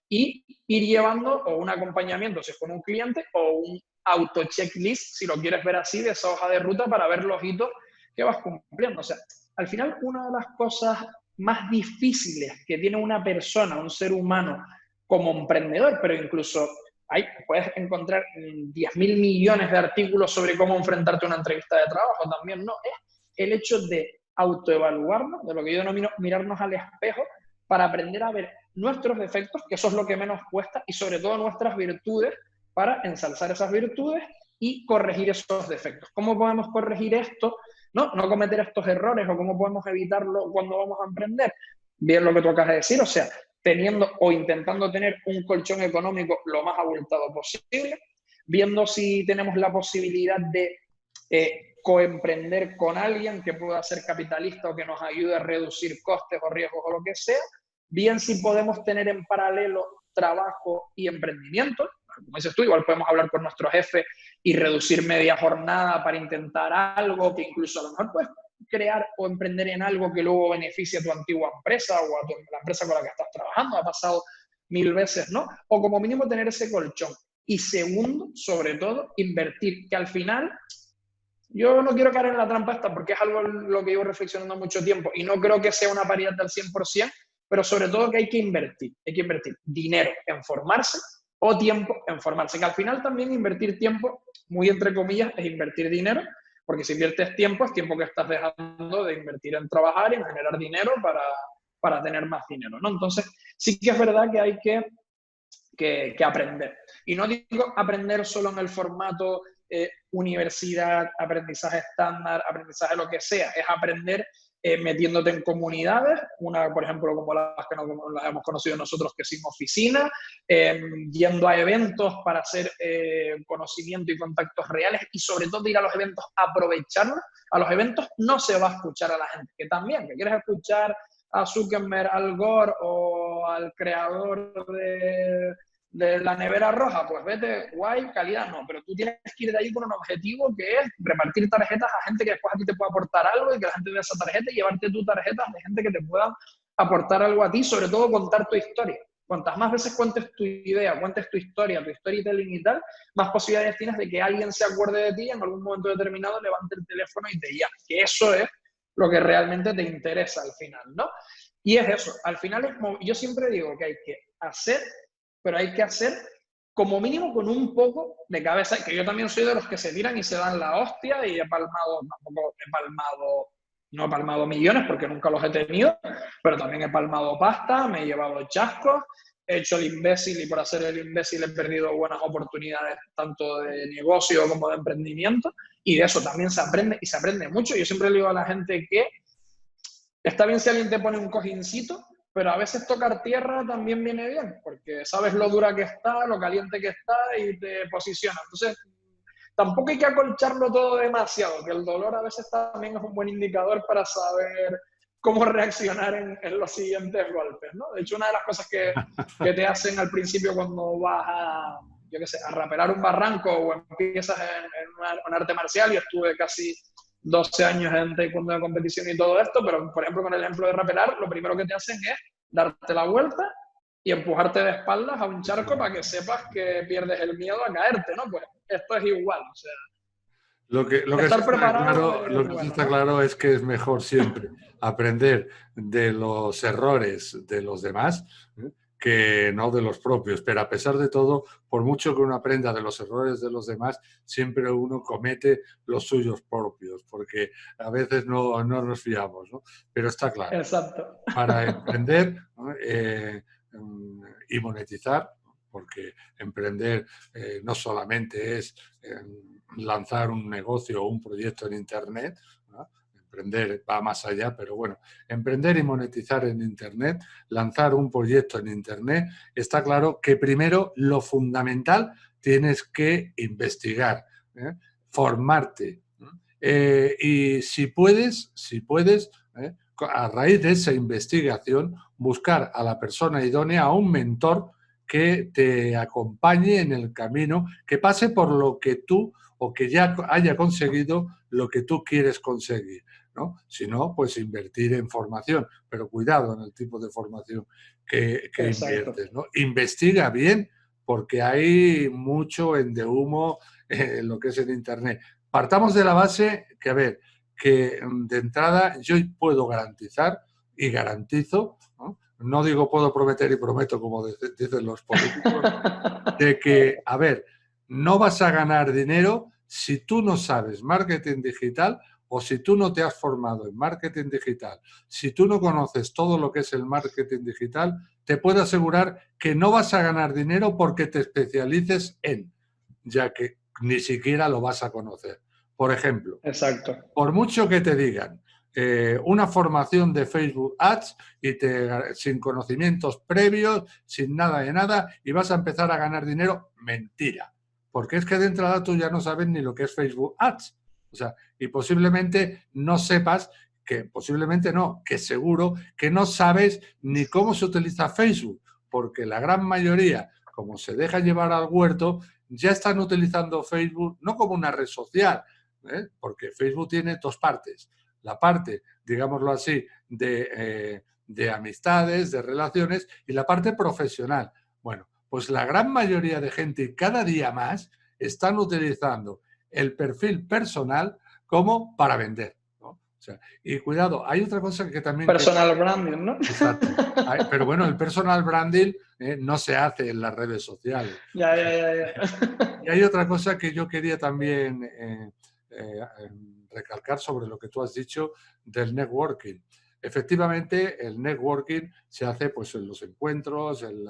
y ir llevando o un acompañamiento si es con un cliente o un auto-checklist, si lo quieres ver así, de esa hoja de ruta para ver los hitos que vas cumpliendo. O sea, al final, una de las cosas más difíciles que tiene una persona, un ser humano, como emprendedor, pero incluso puedes encontrar 10.000 millones de artículos sobre cómo enfrentarte a una entrevista de trabajo también, ¿no? Es el hecho de autoevaluarnos, de lo que yo denomino mirarnos al espejo, para aprender a ver nuestros defectos, que eso es lo que menos cuesta, y sobre todo nuestras virtudes, para ensalzar esas virtudes y corregir esos defectos. ¿Cómo podemos corregir esto? No cometer estos errores, o cómo podemos evitarlo cuando vamos a emprender. Bien lo que tú acabas de decir, o sea, teniendo o intentando tener un colchón económico lo más abultado posible, viendo si tenemos la posibilidad de coemprender con alguien que pueda ser capitalista o que nos ayude a reducir costes o riesgos o lo que sea, bien si podemos tener en paralelo trabajo y emprendimiento. Como dices tú, igual podemos hablar con nuestro jefe y reducir media jornada para intentar algo que incluso a lo mejor puedes crear o emprender en algo que luego beneficie a tu antigua empresa o a la empresa con la que estás trabajando. Ha pasado 1000 veces, ¿no? O como mínimo tener ese colchón. Y segundo, sobre todo, invertir, que al final yo no quiero caer en la trampa esta porque es algo lo que llevo reflexionando mucho tiempo y no creo que sea una paridad del 100%, pero sobre todo que hay que invertir dinero en formarse o tiempo en formarse, que al final también invertir tiempo, muy entre comillas, es invertir dinero, porque si inviertes tiempo, es tiempo que estás dejando de invertir en trabajar y en generar dinero para tener más dinero, ¿no? Entonces, sí que es verdad que hay que aprender. Y no digo aprender solo en el formato universidad, aprendizaje estándar, aprendizaje lo que sea, es aprender metiéndote en comunidades, una por ejemplo como las que las hemos conocido nosotros, que sin oficina, yendo a eventos para hacer conocimiento y contactos reales, y sobre todo ir a los eventos, aprovecharlos. A los eventos no se va a escuchar a la gente, que también, que quieres escuchar a Zuckerberg, Al Gore o al creador de la nevera roja, pues vete, guay, calidad no, pero tú tienes que ir de ahí con un objetivo que es repartir tarjetas a gente que después a ti te pueda aportar algo y que la gente vea esa tarjeta y llevarte tu tarjeta de gente que te pueda aportar algo a ti, sobre todo contar tu historia. Cuantas más veces cuentes tu idea, cuentes tu historia, tu storytelling y tal, más posibilidades tienes de que alguien se acuerde de ti y en algún momento determinado levante el teléfono y te llame, que eso es lo que realmente te interesa al final, ¿no? Y es eso, al final yo siempre digo que hay que hacer, pero hay que hacer como mínimo con un poco de cabeza, que yo también soy de los que se tiran y se dan la hostia y he palmado, no he palmado millones porque nunca los he tenido, pero también he palmado pasta, me he llevado chascos, he hecho el imbécil y por hacer el imbécil he perdido buenas oportunidades tanto de negocio como de emprendimiento, y de eso también se aprende y se aprende mucho. Yo siempre le digo a la gente que está bien si alguien te pone un cojincito, pero a veces tocar tierra también viene bien, porque sabes lo dura que está, lo caliente que está y te posiciona. Entonces, tampoco hay que acolcharlo todo demasiado, que el dolor a veces también es un buen indicador para saber cómo reaccionar en los siguientes golpes, ¿no? De hecho, una de las cosas que te hacen al principio cuando vas a, yo qué sé, a rapelar un barranco o empiezas en un arte marcial, yo estuve casi 12 años en taekwondo de competición y todo esto, pero por ejemplo con el ejemplo de rapelar, lo primero que te hacen es darte la vuelta y empujarte de espaldas a un charco para que sepas que pierdes el miedo a caerte, ¿no? Pues esto es igual, o sea, estar preparado Lo es que sí bueno, está ¿no? claro es que es mejor siempre aprender de los errores de los demás, ¿eh? Que no de los propios. Pero a pesar de todo, por mucho que uno aprenda de los errores de los demás, siempre uno comete los suyos propios, porque a veces no nos fiamos, ¿no? Pero está claro, Exacto. para emprender, ¿no? Y monetizar, porque emprender no solamente es lanzar un negocio o un proyecto en Internet, ¿no? Emprender va más allá, pero bueno, emprender y monetizar en Internet, lanzar un proyecto en Internet, está claro que primero lo fundamental tienes que investigar, ¿eh? Formarte. Y si puedes, a raíz de esa investigación, buscar a la persona idónea, a un mentor que te acompañe en el camino, que pase por lo que tú o que ya haya conseguido lo que tú quieres conseguir, ¿no? Si no, pues invertir en formación, pero cuidado en el tipo de formación que Exacto. inviertes, ¿no? Investiga bien, porque hay mucho humo en lo que es en Internet. Partamos de la base que, a ver, que de entrada yo puedo garantizar y garantizo, ¿no? No digo puedo prometer y prometo, como dicen los políticos, ¿no? De que, a ver, no vas a ganar dinero si tú no sabes marketing digital o si tú no te has formado en marketing digital. Si tú no conoces todo lo que es el marketing digital, te puedo asegurar que no vas a ganar dinero porque te especialices en, ya que ni siquiera lo vas a conocer. Por ejemplo, Exacto. por mucho que te digan una formación de Facebook Ads sin conocimientos previos, sin nada de nada, y vas a empezar a ganar dinero, mentira. Porque es que de entrada tú ya no sabes ni lo que es Facebook Ads. O sea, y posiblemente no sepas posiblemente no, que seguro que no sabes ni cómo se utiliza Facebook, porque la gran mayoría, como se deja llevar al huerto, ya están utilizando Facebook no como una red social, porque Facebook tiene dos partes. La parte, digámoslo así, de amistades, de relaciones, y la parte profesional. Bueno, pues la gran mayoría de gente cada día más están utilizando el perfil personal como para vender, ¿no? O sea, y cuidado, hay otra cosa que también... Personal branding, ¿no? Exacto. Pero bueno, el personal branding no se hace en las redes sociales. Ya, ya, ya, ya. Y hay otra cosa que yo quería también recalcar sobre lo que tú has dicho del networking. Efectivamente, el networking se hace pues, en los encuentros, en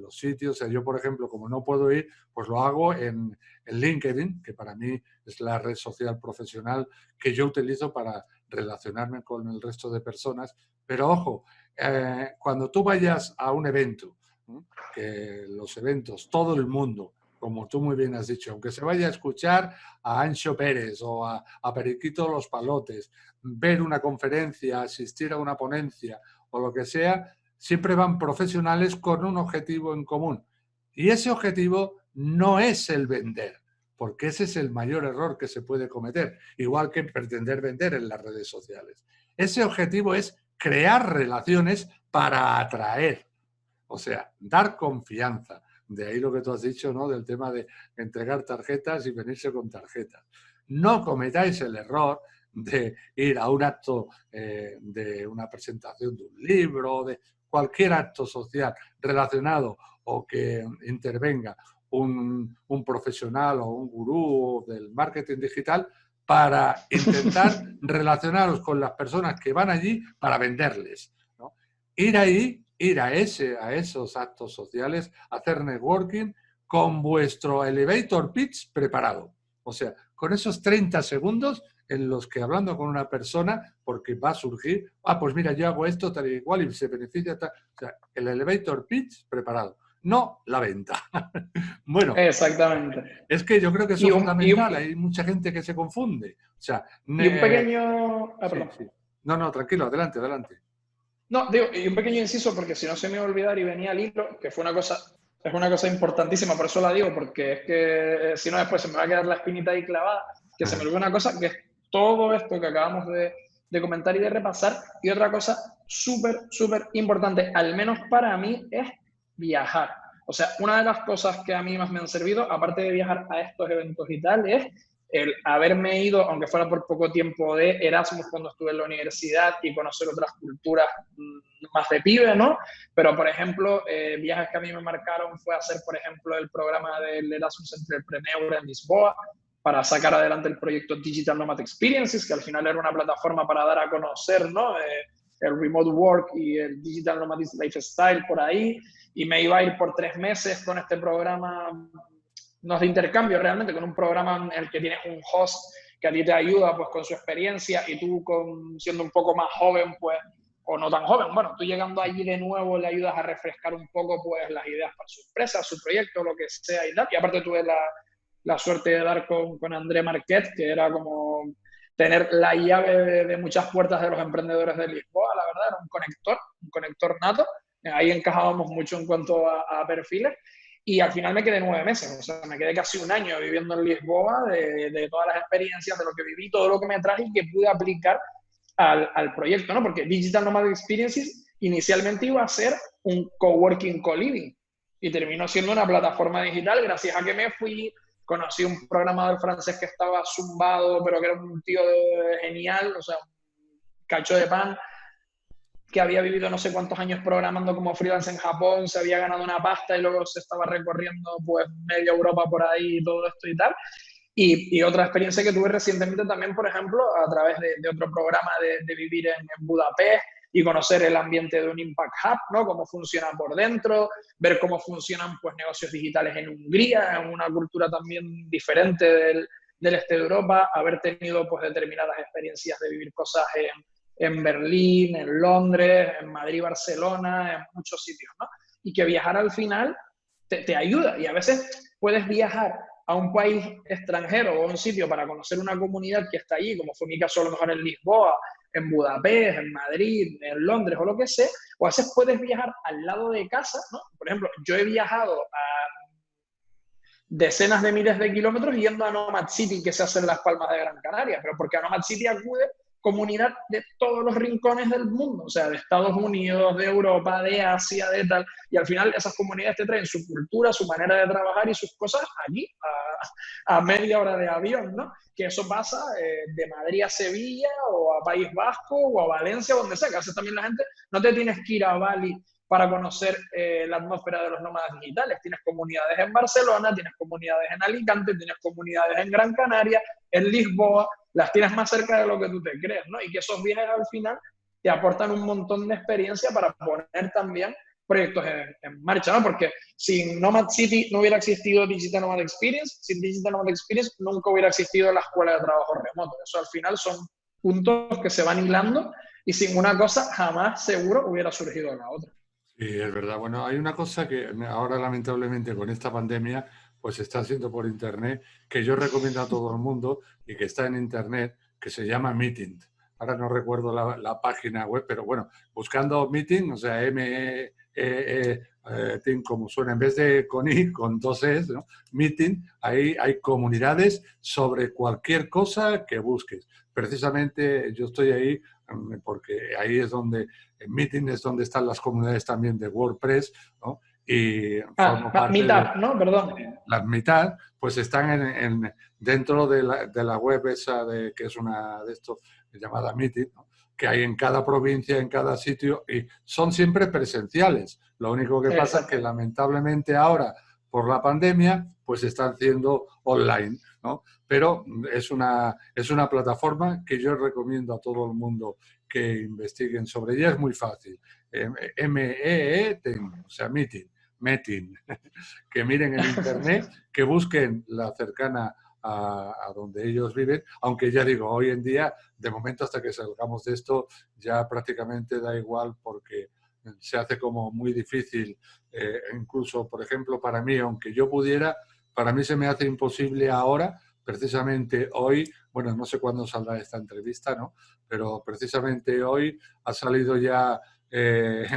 los sitios. O sea, yo, por ejemplo, como no puedo ir, pues lo hago en LinkedIn, que para mí es la red social profesional que yo utilizo para relacionarme con el resto de personas. Pero ojo, cuando tú vayas a un evento, que los eventos, todo el mundo, como tú muy bien has dicho, aunque se vaya a escuchar a Ancho Pérez o a Periquito Los Palotes, ver una conferencia, asistir a una ponencia o lo que sea, siempre van profesionales con un objetivo en común. Y ese objetivo no es el vender, porque ese es el mayor error que se puede cometer, igual que pretender vender en las redes sociales. Ese objetivo es crear relaciones para atraer, o sea, dar confianza. De ahí lo que tú has dicho, ¿no? Del tema de entregar tarjetas y venirse con tarjetas. No cometáis el error de ir a un acto de una presentación de un libro, de cualquier acto social relacionado o que intervenga un profesional o un gurú del marketing digital para intentar relacionaros con las personas que van allí para venderles, ¿no? Ir ahí, ir a esos actos sociales, hacer networking con vuestro elevator pitch preparado. O sea, con esos 30 segundos en los que hablando con una persona, porque va a surgir, pues mira, yo hago esto tal y cual y se beneficia tal. O sea, el elevator pitch preparado, no la venta. Bueno, Exactamente. es que yo creo que eso Y es un, y fundamental. un, Hay mucha gente que se confunde. O sea, y un pequeño... sí, perdón. sí. No, tranquilo, adelante, adelante. No, digo, y un pequeño inciso, porque si no se me va a olvidar y venía al hilo, que fue una cosa, es una cosa importantísima, por eso la digo, porque es que si no después se me va a quedar la espinita ahí clavada, que se me olvidó una cosa que es todo esto que acabamos de comentar y de repasar. Y otra cosa súper, súper importante, al menos para mí, es viajar. O sea, una de las cosas que a mí más me han servido, aparte de viajar a estos eventos y tal, es el haberme ido, aunque fuera por poco tiempo, de Erasmus cuando estuve en la universidad y conocer otras culturas más de pibe, ¿no? Pero, por ejemplo, viajes que a mí me marcaron fue hacer, por ejemplo, el programa del Erasmus Entrepreneur en Lisboa, para sacar adelante el proyecto Digital Nomad Experiences, que al final era una plataforma para dar a conocer, ¿no? El remote work y el Digital Nomad Lifestyle por ahí, y me iba a ir por 3 meses con este programa, no es de intercambio realmente, con un programa en el que tienes un host que a ti te ayuda pues con su experiencia, y tú siendo un poco más joven, pues, o no tan joven, bueno, tú llegando allí de nuevo le ayudas a refrescar un poco pues las ideas para su empresa, su proyecto, lo que sea y tal. Y aparte tuve la suerte de dar con André Marquet, que era como tener la llave de muchas puertas de los emprendedores de Lisboa, la verdad, era un conector nato. Ahí encajábamos mucho en cuanto a perfiles. Y al final me quedé 9 meses, o sea, me quedé casi un año viviendo en Lisboa, de todas las experiencias, de lo que viví, todo lo que me traje y que pude aplicar al proyecto, ¿no? Porque Digital Nomad Experiences inicialmente iba a ser un coworking co-living y terminó siendo una plataforma digital gracias a que me fui, conocí un programador francés que estaba zumbado, pero que era un tío genial, o sea, un cacho de pan, que había vivido no sé cuántos años programando como freelance en Japón, se había ganado una pasta y luego se estaba recorriendo pues media Europa por ahí y todo esto y tal. Y otra experiencia que tuve recientemente también, por ejemplo, a través de otro programa de vivir en Budapest y conocer el ambiente de un Impact Hub, ¿no? Cómo funciona por dentro, ver cómo funcionan pues, negocios digitales en Hungría, en una cultura también diferente del este de Europa, haber tenido pues, determinadas experiencias de vivir cosas en Berlín, en Londres, en Madrid, Barcelona, en muchos sitios, ¿no? Y que viajar al final te ayuda. Y a veces puedes viajar a un país extranjero o a un sitio para conocer una comunidad que está allí, como fue mi caso a lo mejor en Lisboa, en Budapest, en Madrid, en Londres o lo que sea, o a veces puedes viajar al lado de casa, ¿no? Por ejemplo, yo he viajado a decenas de miles de kilómetros yendo a Nomad City, que se hace en Las Palmas de Gran Canaria, pero porque a Nomad City acude comunidad de todos los rincones del mundo, o sea, de Estados Unidos, de Europa, de Asia, de tal, y al final esas comunidades te traen su cultura, su manera de trabajar y sus cosas allí, a media hora de avión, ¿no? Que eso pasa de Madrid a Sevilla, o a País Vasco, o a Valencia, donde sea, que hace también la gente, no te tienes que ir a Bali para conocer la atmósfera de los nómadas digitales. Tienes comunidades en Barcelona, tienes comunidades en Alicante, tienes comunidades en Gran Canaria, en Lisboa, las tienes más cerca de lo que tú te crees, ¿no? Y que esos viajes al final te aportan un montón de experiencia para poner también proyectos en marcha, ¿no? Porque sin Nomad City no hubiera existido Digital Nomad Experience, sin Digital Nomad Experience nunca hubiera existido la escuela de trabajo remoto. Eso al final son puntos que se van hilando y sin una cosa jamás seguro hubiera surgido la otra. Sí, es verdad. Bueno, hay una cosa que ahora lamentablemente con esta pandemia pues está haciendo por internet, que yo recomiendo a todo el mundo y que está en internet, que se llama Meeting. Ahora no recuerdo la página web, pero bueno, buscando Meeting, o sea, Team, como suena, en vez de con I, con 2 Es, ¿no? Meeting, ahí hay comunidades sobre cualquier cosa que busques. Precisamente yo estoy ahí porque ahí es donde, en Meeting es donde están las comunidades también de WordPress, ¿no? Y formo parte de Meetup, ¿no? Perdón. la mitad, pues están dentro de la web esa que es una de estos llamada Meeting, ¿no? Que hay en cada provincia, en cada sitio, y son siempre presenciales. Lo único que pasa es que lamentablemente ahora, por la pandemia, pues están siendo online, ¿no? Pero es una plataforma que yo recomiendo a todo el mundo que investiguen sobre ella. Es muy fácil. M-E-E-T, o sea, Meeting, que miren en internet, que busquen la cercana a donde ellos viven, aunque ya digo, hoy en día, de momento hasta que salgamos de esto, ya prácticamente da igual porque se hace como muy difícil, incluso, por ejemplo, para mí, aunque yo pudiera, para mí se me hace imposible ahora, precisamente hoy, bueno, no sé cuándo saldrá esta entrevista, ¿no? Pero precisamente hoy ha salido ya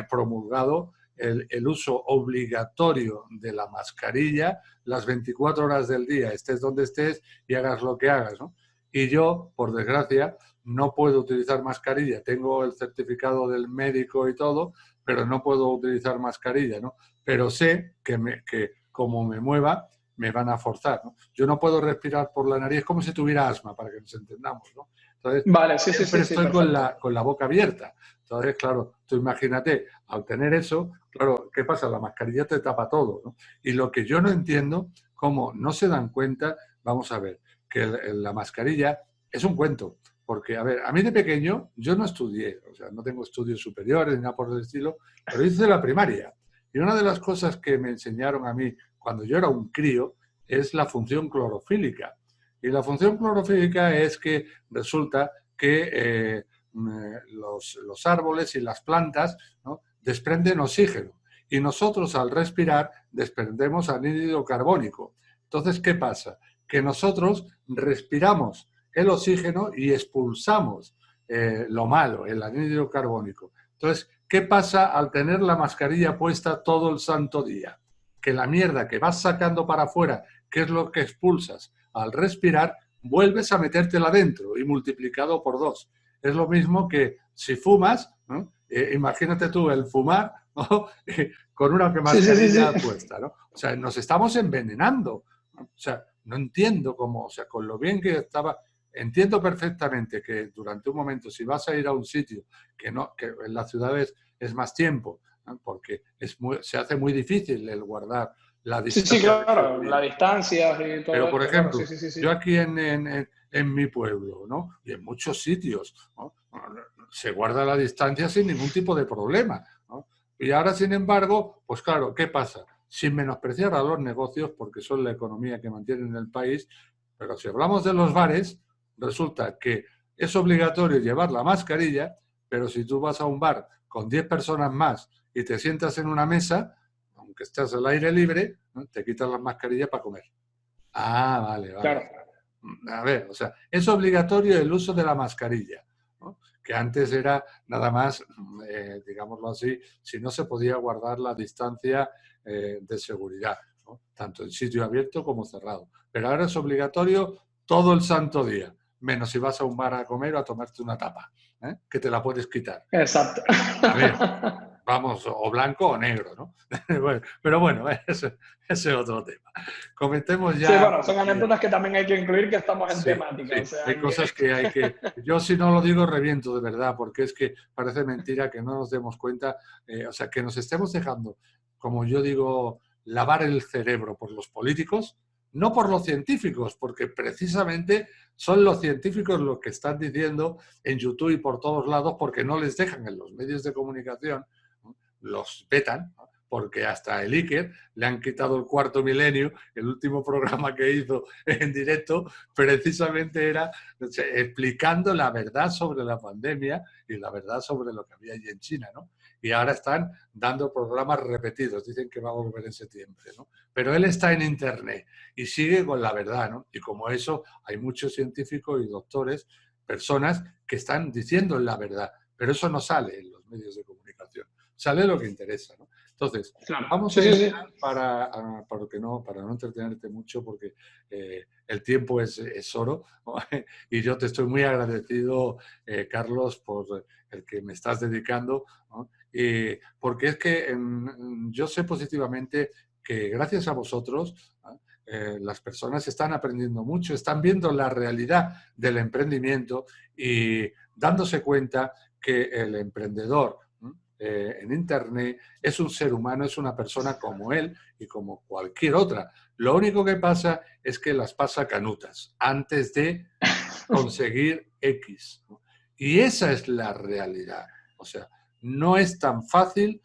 promulgado el uso obligatorio de la mascarilla las 24 horas del día, estés donde estés y hagas lo que hagas, ¿no? Y yo, por desgracia, no puedo utilizar mascarilla. Tengo el certificado del médico y todo, pero no puedo utilizar mascarilla, ¿no? Pero sé que como me mueva, me van a forzar, ¿no? Yo no puedo respirar por la nariz como si tuviera asma, para que nos entendamos, ¿no? Entonces, Vale, sí, sí, siempre sí, sí, estoy con perfecto. con la boca abierta. Entonces, claro, tú imagínate, al tener eso, claro, ¿qué pasa? La mascarilla te tapa todo, ¿no? Y lo que yo no entiendo, cómo no se dan cuenta, vamos a ver, que la mascarilla es un cuento. Porque, a ver, a mí de pequeño yo no estudié, o sea, no tengo estudios superiores ni nada por el estilo, pero hice la primaria. Y una de las cosas que me enseñaron a mí cuando yo era un crío es la función clorofílica. Y la función clorofílica es que resulta que los árboles y las plantas, ¿no?, desprenden oxígeno. Y nosotros al respirar desprendemos anhídrido carbónico. Entonces, ¿qué pasa? Que nosotros respiramos el oxígeno y expulsamos lo malo, el anhídrido carbónico. Entonces, ¿qué pasa al tener la mascarilla puesta todo el santo día? Que la mierda que vas sacando para afuera, que es lo que expulsas al respirar, vuelves a metértela dentro y multiplicado por 2. Es lo mismo que si fumas, ¿no? Imagínate tú el fumar, ¿no? Con una Sí, sí, sí, mascarilla sí. puesta, ¿no? O sea, nos estamos envenenando, ¿no? O sea, no entiendo cómo, o sea, con lo bien que estaba, entiendo perfectamente que durante un momento, si vas a ir a un sitio que no, que en las ciudades es más tiempo, ¿no?, porque se hace muy difícil el guardar la Sí, sí, distancia de claro, la seguridad. distancia y todo Pero, por esto, claro, sí, ejemplo, sí, sí, yo sí. aquí en mi pueblo, ¿no?, y en muchos sitios, ¿no?, se guarda la distancia sin ningún tipo de problema, ¿no? Y ahora, sin embargo, pues claro, ¿qué pasa? Sin menospreciar a los negocios, porque son la economía que mantienen el país, pero si hablamos de los bares, resulta que es obligatorio llevar la mascarilla, pero si tú vas a un bar con 10 personas más y te sientas en una mesa, aunque estés al aire libre, ¿no?, te quitas la mascarilla para comer. Ah, vale, vale. Claro. A ver, o sea, es obligatorio el uso de la mascarilla, ¿no?, que antes era nada más, digámoslo así, si no se podía guardar la distancia de seguridad, ¿no?, tanto en sitio abierto como cerrado. Pero ahora es obligatorio todo el santo día, menos si vas a un bar a comer o a tomarte una tapa, ¿eh?, que te la puedes quitar. Exacto. A ver, vamos, o blanco o negro, ¿no? Bueno, pero bueno, ese es otro tema. Comentemos Sí, ya, bueno, son porque anécdotas que también hay que incluir que estamos en sí, temática, o sí, sea hay que... cosas que hay que... Yo si no lo digo reviento de verdad, porque es que parece mentira que no nos demos cuenta, o sea, que nos estemos dejando, como yo digo, lavar el cerebro por los políticos, no por los científicos, porque precisamente son los científicos los que están diciendo en YouTube y por todos lados, porque no les dejan en los medios de comunicación, ¿no?, los vetan, ¿no?, porque hasta el Iker le han quitado el cuarto milenio, el último programa que hizo en directo, precisamente era, o sea, explicando la verdad sobre la pandemia y la verdad sobre lo que había allí en China, ¿no? Y ahora están dando programas repetidos, dicen que va a volver en septiembre, ¿no? Pero él está en Internet y sigue con la verdad, ¿no? Y como eso, hay muchos científicos y doctores, personas que están diciendo la verdad, pero eso no sale en los medios de comunicación, sale lo que interesa, ¿no? Entonces, Claro. vamos Sí, a sí, ir sí. para no entretenerte mucho, porque el tiempo es oro, ¿no? Y yo te estoy muy agradecido, Carlos, por el que me estás dedicando, ¿no? Porque es que yo sé positivamente que gracias a vosotros, ¿no?, las personas están aprendiendo mucho, están viendo la realidad del emprendimiento y dándose cuenta que el emprendedor, ¿no?, en Internet es un ser humano, es una persona como él y como cualquier otra. Lo único que pasa es que las pasa canutas antes de conseguir X, ¿no? Y esa es la realidad. O sea, no es tan fácil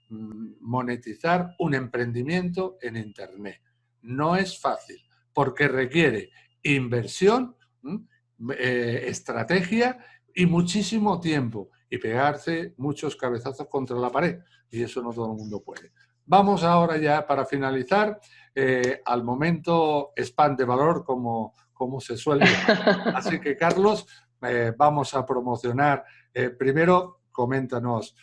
monetizar un emprendimiento en Internet. No es fácil, porque requiere inversión, estrategia y muchísimo tiempo y pegarse muchos cabezazos contra la pared. Y eso no todo el mundo puede. Vamos ahora ya, para finalizar, al momento spam de valor, como se suele llamar. Así que, Carlos, vamos a promocionar. Primero, coméntanos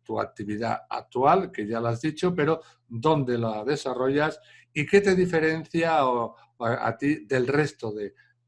tu actividad actual, que ya la has dicho, pero dónde la desarrollas y qué te diferencia a ti del resto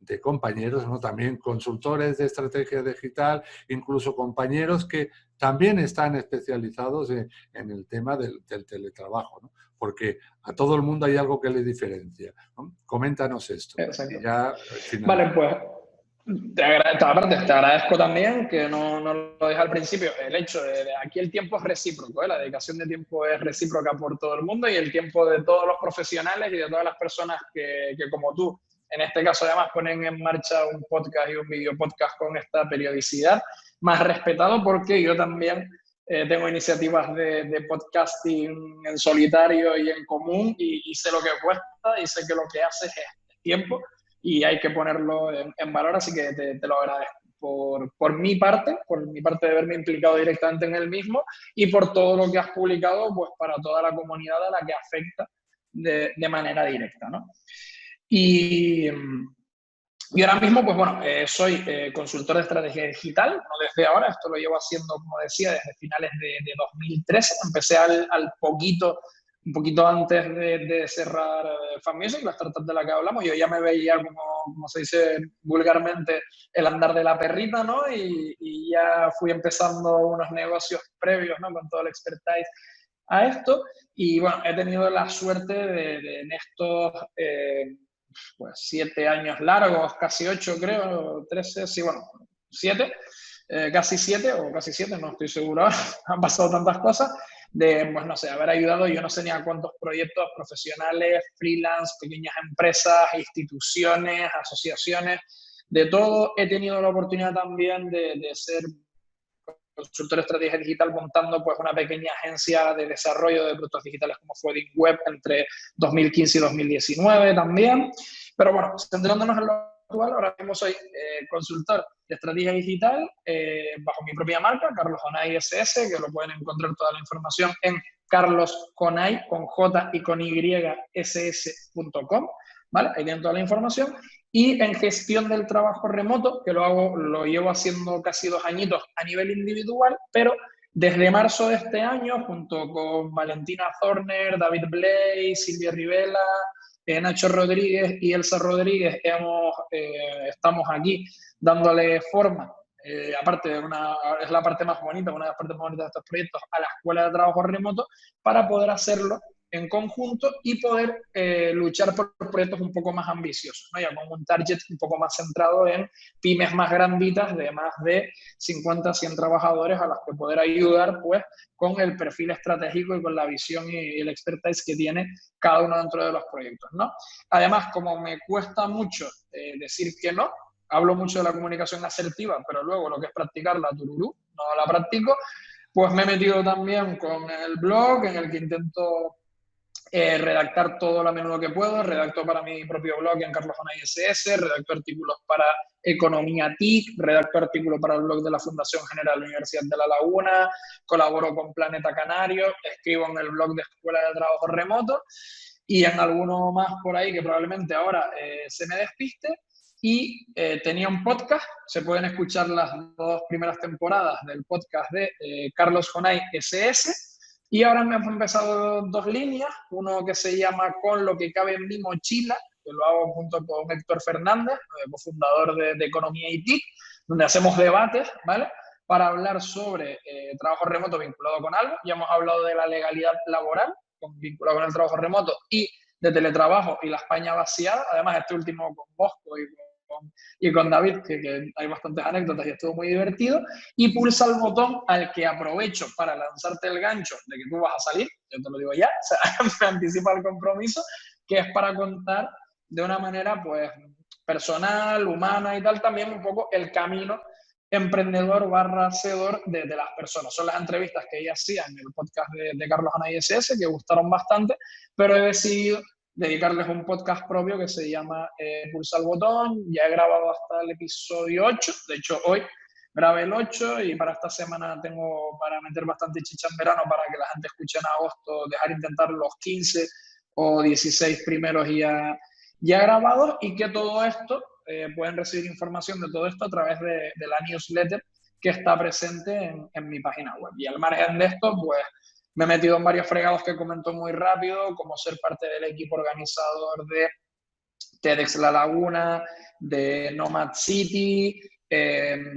de compañeros, ¿no? También consultores de estrategia digital, incluso compañeros que también están especializados en el tema del teletrabajo, ¿no? Porque a todo el mundo hay algo que le diferencia, ¿no? Coméntanos esto. Exacto. Y ya Vale, finalizamos. pues aparte, te agradezco también que no lo dije al principio, el hecho de aquí el tiempo es recíproco, ¿eh? La dedicación de tiempo es recíproca por todo el mundo y el tiempo de todos los profesionales y de todas las personas que como tú, en este caso además ponen en marcha un podcast y un video podcast con esta periodicidad, más respetado porque yo también tengo iniciativas de podcasting en solitario y en común y sé lo que cuesta y sé que lo que haces es tiempo y hay que ponerlo en valor, así que te lo agradezco por mi parte de verme implicado directamente en el mismo y por todo lo que has publicado pues para toda la comunidad a la que afecta de manera directa, ¿no? Y ahora mismo, pues bueno, soy consultor de estrategia digital, no desde ahora, esto lo llevo haciendo, como decía, desde finales de 2013, empecé un poquito antes de cerrar Fan Music, la startup de la que hablamos, yo ya me veía como se dice vulgarmente, el andar de la perrita, ¿no? Y ya fui empezando unos negocios previos, ¿no? Con todo el expertise a esto, y bueno, he tenido la suerte de en estos... pues 7 años largos, casi 8 creo, 13, sí, bueno, 7, casi 7 o casi 7, no estoy seguro, han pasado tantas cosas, de, pues no sé, haber ayudado, yo no sé ni a cuántos proyectos profesionales, freelance, pequeñas empresas, instituciones, asociaciones, de todo. He tenido la oportunidad también de ser consultor de estrategia digital montando pues una pequeña agencia de desarrollo de productos digitales como fue Web entre 2015 y 2019 también. Pero bueno, centrándonos en lo actual, ahora mismo soy consultor de estrategia digital bajo mi propia marca, Carlos Jonay SS, que lo pueden encontrar toda la información en carlosjonay, con J y con Y, ss.com, ¿vale? Ahí tienen toda la información. Y en gestión del trabajo remoto, que lo llevo haciendo casi 2 añitos a nivel individual, pero desde marzo de este año, junto con Valentina Zorner, David Blay, Silvia Rivela, Nacho Rodríguez y Elsa Rodríguez, estamos aquí dándole forma, aparte es la parte más bonita, una de las partes más bonitas de estos proyectos, a la Escuela de Trabajo Remoto, para poder hacerlo en conjunto y poder luchar por proyectos un poco más ambiciosos, ¿no? Ya con un target un poco más centrado en pymes más granditas de más de 50, 100 trabajadores a las que poder ayudar pues con el perfil estratégico y con la visión y el expertise que tiene cada uno dentro de los proyectos, ¿no? Además, como me cuesta mucho decir que no, hablo mucho de la comunicación asertiva, pero luego lo que es practicarla, tururú, no la practico, pues me he metido también con el blog en el que intento redactar todo lo a menudo que puedo, redacto para mi propio blog en Carlos Jonay SS, redacto artículos para Economía TIC, redacto artículos para el blog de la Fundación General Universidad de La Laguna, colaboro con Planeta Canario, escribo en el blog de Escuela de Trabajo Remoto y en alguno más por ahí que probablemente ahora se me despiste. Y tenía un podcast, se pueden escuchar las 2 primeras temporadas del podcast de Carlos Jonay SS. Y ahora me han empezado 2 líneas, uno que se llama Con lo que cabe en mi mochila, que lo hago junto con Héctor Fernández, cofundador de Economía y TIC, donde hacemos debates, ¿vale? Para hablar sobre trabajo remoto vinculado con algo. Ya hemos hablado de la legalidad laboral vinculado con el trabajo remoto y de teletrabajo y la España vaciada. Además, este último con Bosco y con David, que hay bastantes anécdotas y estuvo muy divertido. Y pulsa el botón al que aprovecho para lanzarte el gancho de que tú vas a salir, yo te lo digo ya, o sea, me anticipa el compromiso, que es para contar de una manera pues personal, humana y tal, también un poco el camino emprendedor / hacedor de las personas. Son las entrevistas que ella hacía en el podcast de Carlos Jonay SS, que gustaron bastante, pero he decidido dedicarles un podcast propio que se llama Pulsa el Botón. Ya he grabado hasta el episodio 8, de hecho hoy grabé el 8 y para esta semana tengo para meter bastante chicha en verano para que la gente escuche en agosto, dejar intentar los 15 o 16 primeros ya grabados y que todo esto, pueden recibir información de todo esto a través de la newsletter que está presente en mi página web. Y al margen de esto, pues me he metido en varios fregados que comento muy rápido, como ser parte del equipo organizador de TEDx La Laguna, de Nomad City,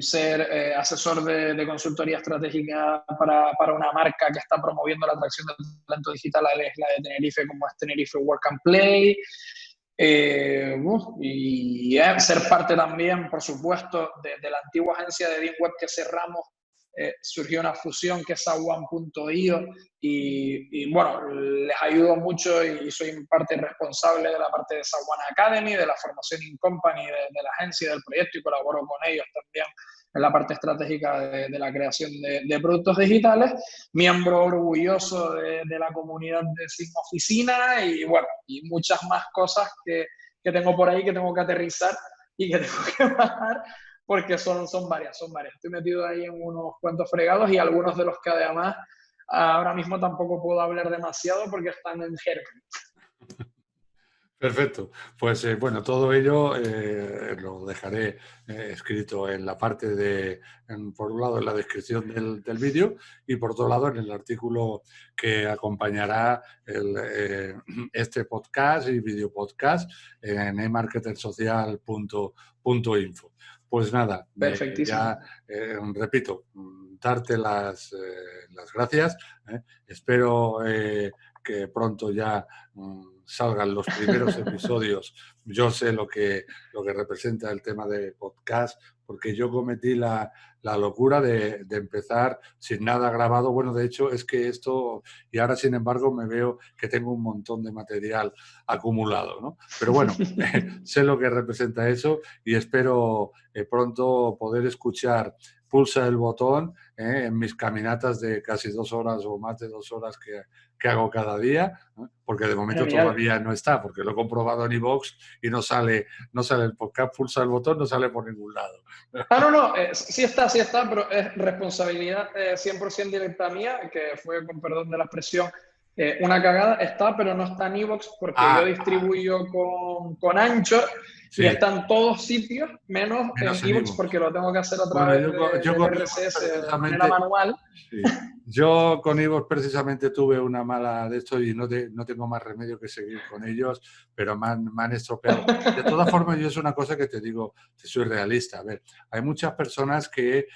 ser asesor de consultoría estratégica para una marca que está promoviendo la atracción del talento digital a la isla de Tenerife, como es Tenerife Work and Play. Ser parte también, por supuesto, de la antigua agencia de DeanWeb que cerramos. Surgió una fusión que es Sawan.io y bueno, les ayudo mucho y soy parte responsable de la parte de Sawan Academy, de la formación in company de la agencia del proyecto, y colaboro con ellos también en la parte estratégica de la creación de productos digitales, miembro orgulloso de la comunidad de Sin Oficina y bueno, y muchas más cosas que tengo por ahí, que tengo que aterrizar y que tengo que bajar, porque son varias. Estoy metido ahí en unos cuantos fregados y algunos de los que además ahora mismo tampoco puedo hablar demasiado porque están en germen. Perfecto. Pues bueno, todo ello lo dejaré escrito en la parte por un lado en la descripción del vídeo y por otro lado en el artículo que acompañará este podcast y video podcast en emarketersocial.info. Pues nada, ya repito, darte las gracias. Espero que pronto ya salgan los primeros episodios. Yo sé lo que representa el tema de podcast, porque yo cometí la locura de empezar sin nada grabado. Bueno, de hecho, es que esto, y ahora sin embargo me veo que tengo un montón de material acumulado, ¿no? Pero bueno, sé lo que representa eso y espero pronto poder escuchar Pulsa el Botón en mis caminatas de casi 2 horas o más de 2 horas que hago cada día, ¿no? Porque de momento todavía no está, porque lo he comprobado en iVoox y no sale el podcast Pulsa el Botón, no sale por ningún lado. No, sí está, pero es responsabilidad 100% directa mía, que fue, con perdón de la expresión, una cagada. Está, pero no está en iVoox porque yo distribuyo con Anchor. Sí. Y están todos sitios, menos en iVoox, porque lo tengo que hacer a través de RSS de manera manual. Sí. Yo con iVoox precisamente tuve una mala de esto y no tengo más remedio que seguir con ellos, pero me han estropeado. De todas formas, yo es una cosa que te digo, te soy realista. A ver, hay muchas personas que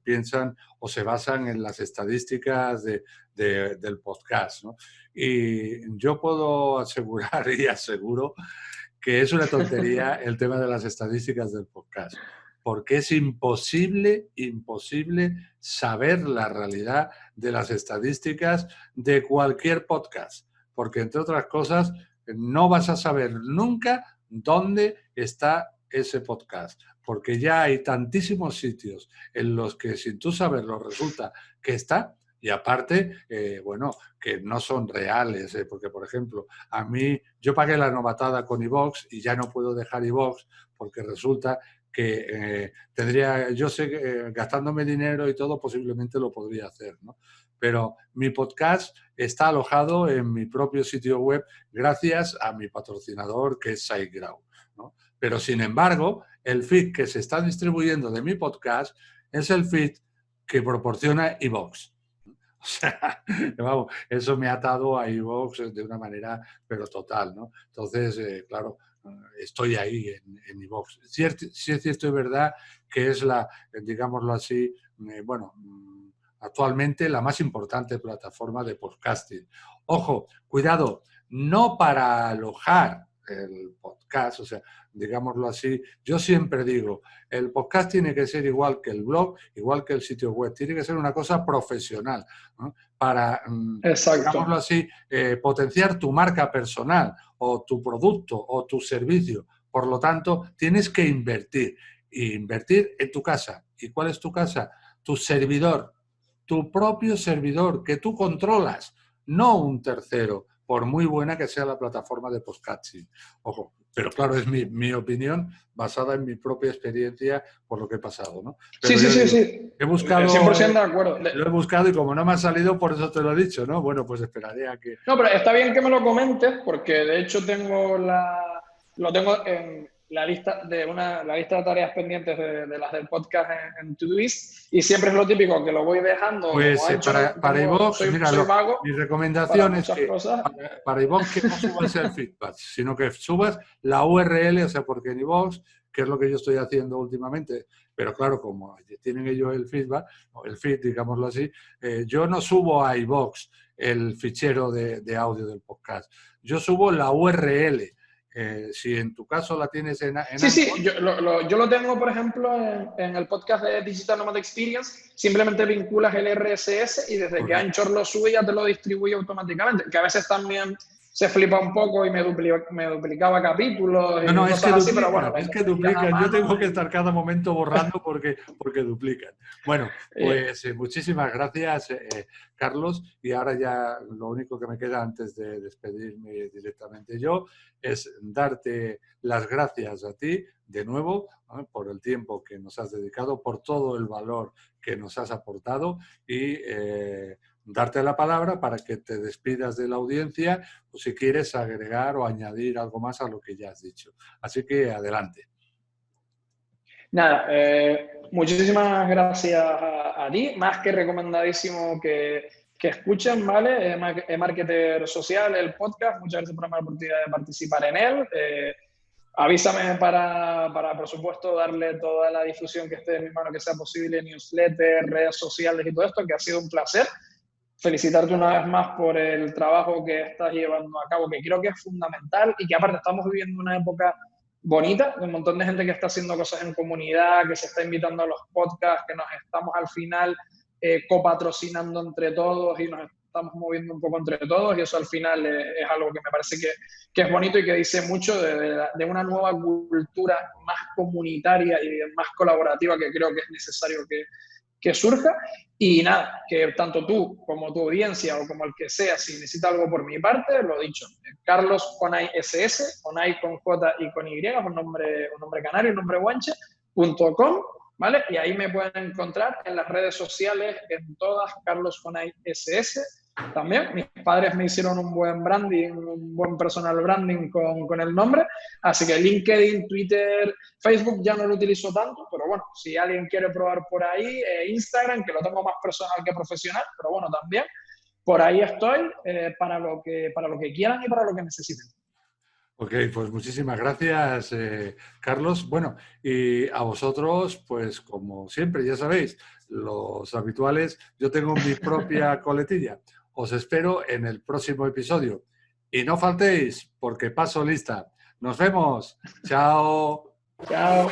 piensan o se basan en las estadísticas del podcast, ¿no? Y yo puedo asegurar y aseguro que es una tontería el tema de las estadísticas del podcast, porque es imposible saber la realidad de las estadísticas de cualquier podcast, porque entre otras cosas no vas a saber nunca dónde está ese podcast, porque ya hay tantísimos sitios en los que sin tú saberlo resulta que está. Y aparte, bueno, que no son reales, porque, por ejemplo, a mí, yo pagué la novatada con iVoox y ya no puedo dejar iVoox porque resulta que yo sé que gastándome dinero y todo posiblemente lo podría hacer, ¿no? Pero mi podcast está alojado en mi propio sitio web gracias a mi patrocinador que es SiteGround, ¿no? Pero, sin embargo, el feed que se está distribuyendo de mi podcast es el feed que proporciona iVoox. O sea, vamos, eso me ha atado a iVoox de una manera, pero total, ¿no? Entonces, claro, estoy ahí en iVoox. Sí es cierto y verdad que es digámoslo así, bueno, actualmente la más importante plataforma de podcasting. Ojo, cuidado, no para alojar el podcast, o sea, digámoslo así, yo siempre digo, el podcast tiene que ser igual que el blog, igual que el sitio web, tiene que ser una cosa profesional, ¿no? Para, digámoslo así, potenciar tu marca personal o tu producto o tu servicio. Por lo tanto, tienes que invertir en tu casa. ¿Y cuál es tu casa? Tu servidor, tu propio servidor que tú controlas, no un tercero, por muy buena que sea la plataforma de podcasting. Ojo, pero claro, es mi opinión basada en mi propia experiencia por lo que he pasado, ¿no? Pero sí. He buscado, 100% de acuerdo. Lo he buscado y como no me ha salido, por eso te lo he dicho, ¿no? Bueno, pues esperaré a que... No, pero está bien que me lo comentes porque de hecho lo tengo la lista de tareas pendientes de las del podcast en Todoist, y siempre es lo típico que lo voy dejando. Pues como ancho, para iVoox, soy vago mi para recomendación es muchas que cosas. para iVoox que no subas el feedback, sino que subas la URL, o sea, porque en iVoox, que es lo que yo estoy haciendo últimamente, pero claro, como tienen ellos el feedback, o el feed, digámoslo así, yo no subo a iVoox el fichero de audio del podcast, yo subo la URL. Si en tu caso la tienes en Sí, Anchor, yo lo tengo, por ejemplo, en el podcast de Digital Nomad Experience. Simplemente vinculas el RSS y desde que correcto. Anchor lo sube ya te lo distribuye automáticamente. Que a veces también se flipa un poco y me duplicaba capítulos y No, es que cosas así, pero bueno, duplican, es que lo pillas a duplican. Yo mano. tengo que estar cada momento borrando porque duplican. Bueno, pues muchísimas gracias, Carlos. Y ahora ya lo único que me queda antes de despedirme directamente yo es darte las gracias a ti de nuevo, ¿no?, por el tiempo que nos has dedicado, por todo el valor que nos has aportado y darte la palabra para que te despidas de la audiencia o si quieres agregar o añadir algo más a lo que ya has dicho. Así que adelante. Nada, muchísimas gracias a ti, más que recomendadísimo que escuchen, ¿vale? Marketer Social, el podcast, muchas gracias por darme la oportunidad de participar en él. Avísame para, por supuesto, darle toda la difusión que esté de mi mano, que sea posible, newsletter, redes sociales y todo esto, que ha sido un placer. Felicitarte una vez más por el trabajo que estás llevando a cabo, que creo que es fundamental y que aparte estamos viviendo una época bonita, de un montón de gente que está haciendo cosas en comunidad, que se está invitando a los podcasts, que nos estamos al final copatrocinando entre todos y nos estamos moviendo un poco entre todos, y eso al final es algo que me parece que es bonito y que dice mucho de una nueva cultura más comunitaria y más colaborativa que creo que es necesario que surja. Y nada, que tanto tú como tu audiencia o como el que sea, si necesita algo por mi parte, lo dicho, Carlos Conay SS, Conay con J y con Y, un nombre canario, un nombre guanche.com, ¿vale? Y ahí me pueden encontrar en las redes sociales, en todas, Carlos Conay SS. También mis padres me hicieron un buen branding, un buen personal branding con el nombre, así que LinkedIn, Twitter, Facebook ya no lo utilizo tanto, pero bueno, si alguien quiere probar por ahí, Instagram, que lo tengo más personal que profesional, pero bueno, también por ahí estoy para lo que quieran y para lo que necesiten. Ok, pues muchísimas gracias, Carlos. Bueno, y a vosotros, pues como siempre, ya sabéis, los habituales, yo tengo mi propia coletilla. Os espero en el próximo episodio. Y no faltéis, porque paso lista. Nos vemos. Chao. Chao.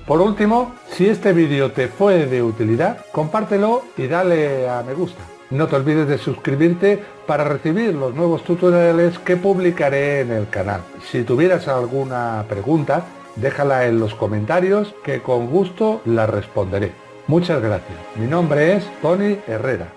Por último, si este vídeo te fue de utilidad, compártelo y dale a me gusta. No te olvides de suscribirte para recibir los nuevos tutoriales que publicaré en el canal. Si tuvieras alguna pregunta, déjala en los comentarios que con gusto la responderé. Muchas gracias. Mi nombre es Tony Herrera.